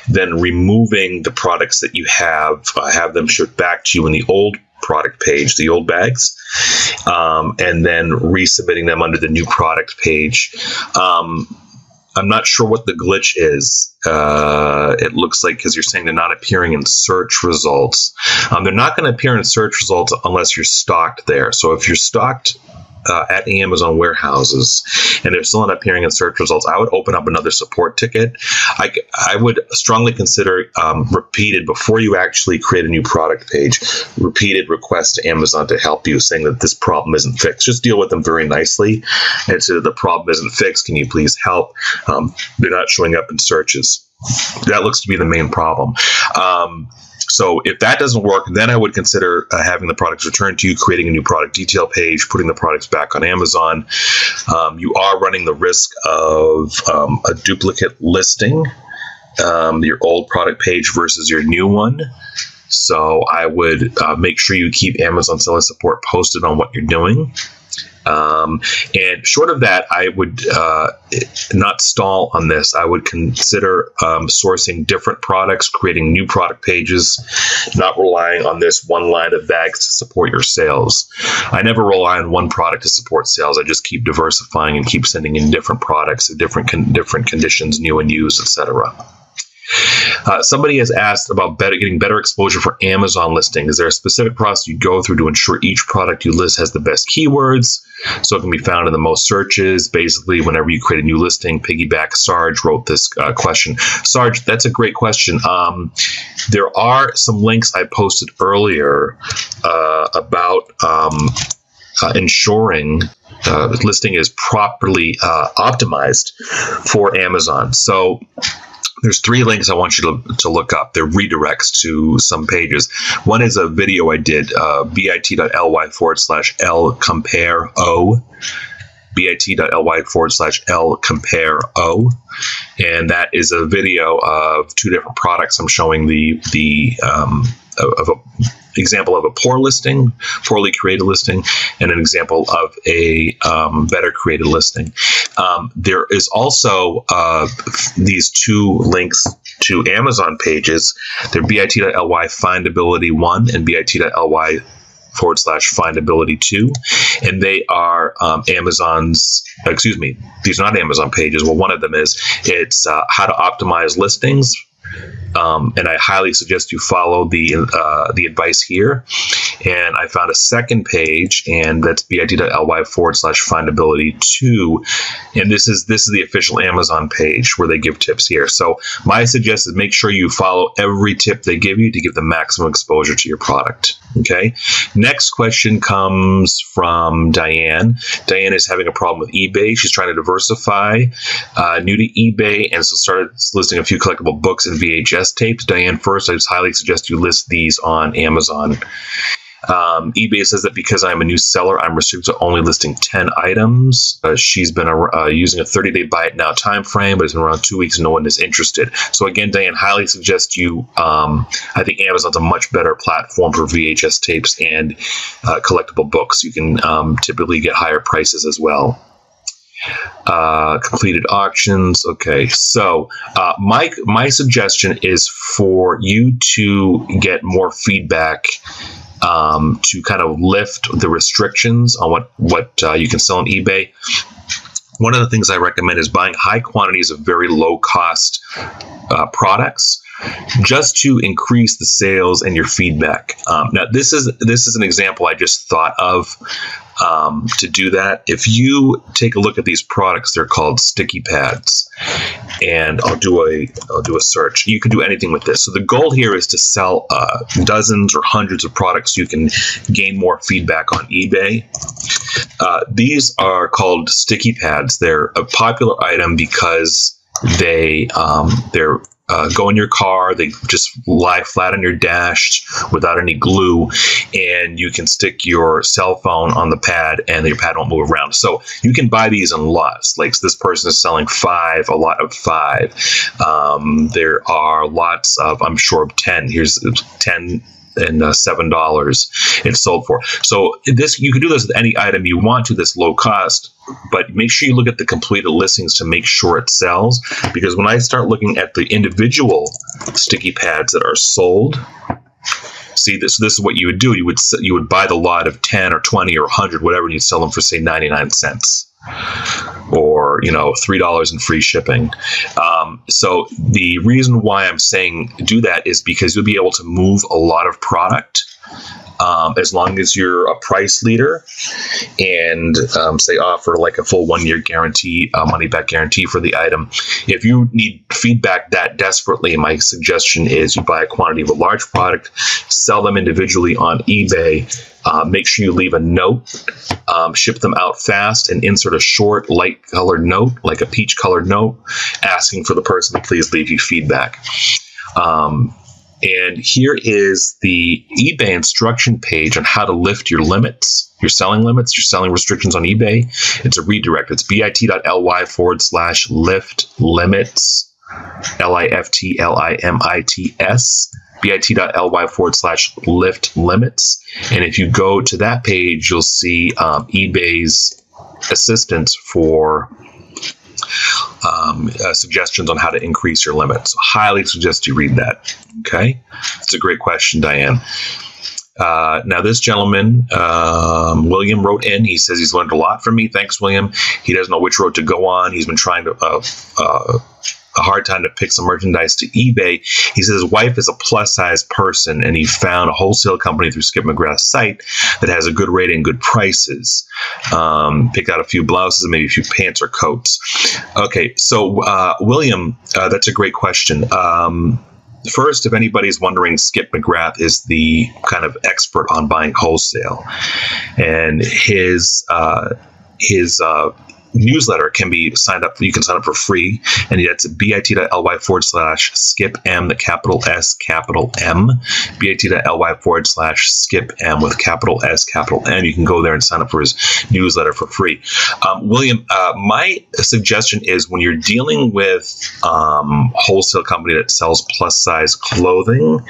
then removing the products that you have them shipped back to you in the old product page, the old bags, and then resubmitting them under the new product page. I'm not sure what the glitch is. It looks like, because you're saying they're not appearing in search results. They're not going to appear in search results unless you're stocked there. So if you're stocked at the Amazon warehouses and they're still not appearing in search results, I would open up another support ticket. I would strongly consider repeated, before you actually create a new product page, repeated requests to Amazon to help you, saying that this problem isn't fixed. Just deal with them very nicely and say that the problem isn't fixed. Can you please help? They're not showing up in searches. That looks to be the main problem. So if that doesn't work, then I would consider having the products returned to you, creating a new product detail page, putting the products back on Amazon. You are running the risk of a duplicate listing, your old product page versus your new one. So I would make sure you keep Amazon seller support posted on what you're doing. And short of that, I would not stall on this. I would consider sourcing different products, creating new product pages, not relying on this one line of bags to support your sales. I never rely on one product to support sales. I just keep diversifying and keep sending in different products at different conditions, new and used, etc. Somebody has asked about getting better exposure for Amazon listing. Is there a specific process you go through to ensure each product you list has the best keywords so it can be found in the most searches? Basically, whenever you create a new listing, Piggyback Sarge wrote this question. Sarge, that's a great question. There are some links I posted earlier about ensuring listing is properly optimized for Amazon. So there's 3 links I want you to look up. They're redirects to some pages. One is a video I did, bit.ly/L-compare-O, bit.ly/L-compare-O, and that is a video of 2 different products. I'm showing of an example of a poorly created listing, and an example of a better created listing. There is also these 2 links to Amazon pages. They're bit.ly findability 1 and bit.ly LY/findability2. And they are Amazon's, excuse me, these are not Amazon pages. Well, one of them is, it's how to optimize listings. And I highly suggest you follow the advice here. And I found a second page, and that's bit.ly/findability2. And this is the official Amazon page where they give tips here. So my suggestion is make sure you follow every tip they give you to give the maximum exposure to your product. Okay. Next question comes from Diane. Diane is having a problem with eBay. She's trying to diversify, new to eBay, and so started listing a few collectible books and VHS tapes. Diane, first, I just highly suggest you list these on Amazon. eBay says that because I'm a new seller, I'm restricted to only listing 10 items. She's been using a 30-day buy it now time frame, but it's been around 2 weeks and no one is interested. So again, Diane, highly suggest you, I think Amazon's a much better platform for VHS tapes and collectible books. You can typically get higher prices as well. Completed auctions. Okay, so my suggestion is for you to get more feedback to kind of lift the restrictions on what you can sell on eBay. One of the things I recommend is buying high quantities of very low cost products, just to increase the sales and your feedback. Now, this is an example I just thought of to do that. If you take a look at these products, they're called sticky pads, and I'll do a search. You can do anything with this. So the goal here is to sell dozens or hundreds of products. You can gain more feedback on eBay. These are called sticky pads. They're a popular item because they're go in your car, they just lie flat on your dash without any glue, and you can stick your cell phone on the pad and your pad won't move around. So you can buy these in lots. Like this person is selling 5, a lot of 5. There are lots of, I'm sure, of 10. Here's 10 and $7 it's sold for. So this, you can do this with any item you want to this low cost, but make sure you look at the completed listings to make sure it sells. Because when I start looking at the individual sticky pads that are sold, see, this is what you would do. You would buy the lot of 10 or 20 or 100, whatever, and you'd sell them for, say, 99 cents. Or, $3 in free shipping. So the reason why I'm saying do that is because you'll be able to move a lot of product as long as you're a price leader and say offer like a full 1-year guarantee, money back guarantee for the item. If you need feedback that desperately, my suggestion is you buy a quantity of a large product, sell them individually on eBay. Make sure you leave a note, ship them out fast, and insert a short, light-colored note, like a peach-colored note, asking for the person to please leave you feedback. And here is the eBay instruction page on how to lift your limits, your selling limits, your selling restrictions on eBay. It's a redirect. It's bit.ly/lift limits, LIFTLIMITS. bit.ly/lift limits. And if you go to that page, you'll see eBay's assistance for suggestions on how to increase your limits. So highly suggest you read that. Okay, it's a great question, Diane. Now this gentleman, William, wrote in. He says he's learned a lot from me. Thanks, William. He doesn't know which road to go on. He's been trying to a hard time to pick some merchandise to eBay. He says his wife is a plus-size person, and he found a wholesale company through Skip McGrath's site that has a good rating and good prices. Picked out a few blouses and maybe a few pants or coats. Okay, so William, that's a great question. First, if anybody's wondering, Skip McGrath is the kind of expert on buying wholesale, and his newsletter can be signed up. You can sign up for free, and it's bit.ly/skip-m, the capital S, capital M, bit.ly/skip-m with capital S, capital M. You can go there and sign up for his newsletter for free. William, my suggestion is when you're dealing with wholesale company that sells plus size clothing,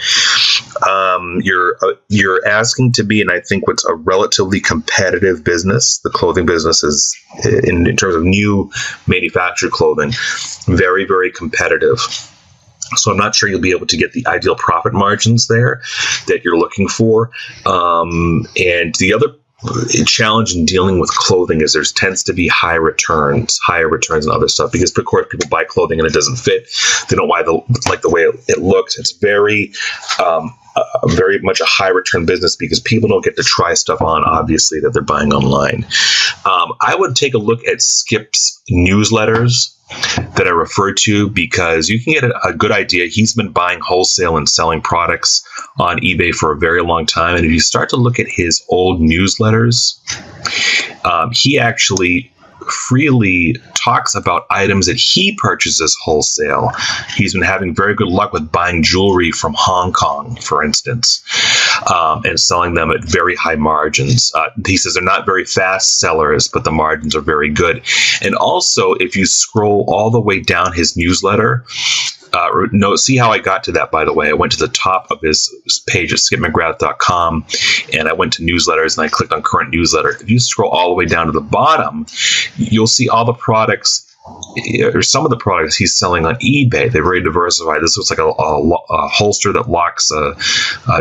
you're asking to be, and I think what's a relatively competitive business. The clothing business is in terms of new manufactured clothing, very, very competitive. So I'm not sure you'll be able to get the ideal profit margins there that you're looking for. And the other challenge in dealing with clothing is there tends to be higher returns and other stuff, because of course people buy clothing and it doesn't fit. They don't like the way it looks. It's very much a high return business because people don't get to try stuff on, obviously, that they're buying online. I would take a look at Skip's newsletters that I referred to, because you can get a good idea. He's been buying wholesale and selling products on eBay for a very long time. And if you start to look at his old newsletters, he actually freely talks about items that he purchases wholesale. He's been having very good luck with buying jewelry from Hong Kong, for instance, and selling them at very high margins. He says they're not very fast sellers, but the margins are very good. And also, if you scroll all the way down his newsletter, see how I got to that, by the way. I went to the top of his page at skipmcgrath.com, and I went to newsletters, and I clicked on current newsletter. If you scroll all the way down to the bottom, you'll see all the products, or some of the products he's selling on eBay. They're very diversified. This looks like a holster that locks a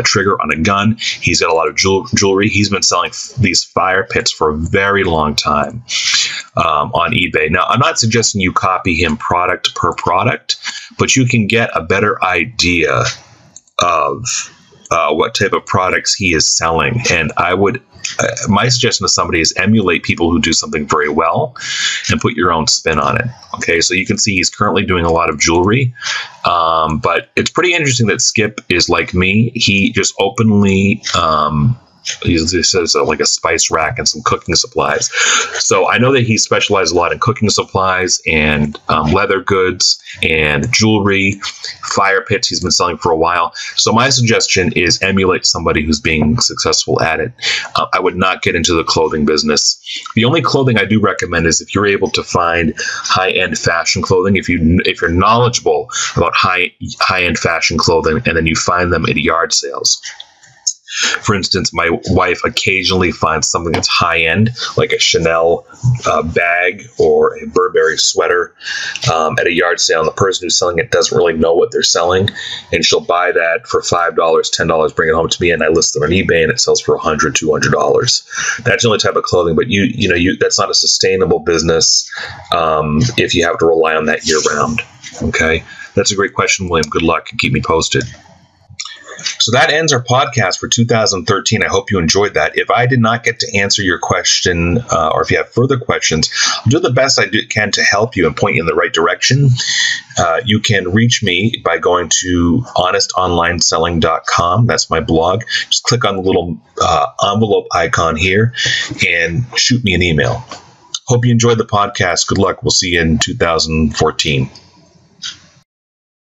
trigger on a gun. He's got a lot of jewelry. He's been selling these fire pits for a very long time on eBay. Now, I'm not suggesting you copy him product per product, but you can get a better idea of what type of products he is selling. And I would, my suggestion to somebody is emulate people who do something very well and put your own spin on it. Okay, so you can see he's currently doing a lot of jewelry, but it's pretty interesting that Skip is like me. He just openly he says like a spice rack and some cooking supplies. So I know that he specializes a lot in cooking supplies and leather goods and jewelry, fire pits he's been selling for a while. So my suggestion is emulate somebody who's being successful at it. I would not get into the clothing business. The only clothing I do recommend is if you're able to find high-end fashion clothing, if you're knowledgeable about high-end fashion clothing, and then you find them at yard sales. For instance, my wife occasionally finds something that's high-end, like a Chanel bag or a Burberry sweater at a yard sale, and the person who's selling it doesn't really know what they're selling, and she'll buy that for $5, $10, bring it home to me, and I list it on eBay, and it sells for $100, $200. That's the only type of clothing, but that's not a sustainable business if you have to rely on that year-round. Okay, that's a great question, William. Good luck, and keep me posted. So that ends our podcast for 2013. I hope you enjoyed that. If I did not get to answer your question, or if you have further questions, I'll do the best I can to help you and point you in the right direction. You can reach me by going to honestonlineselling.com. That's my blog. Just click on the little envelope icon here and shoot me an email. Hope you enjoyed the podcast. Good luck. We'll see you in 2014.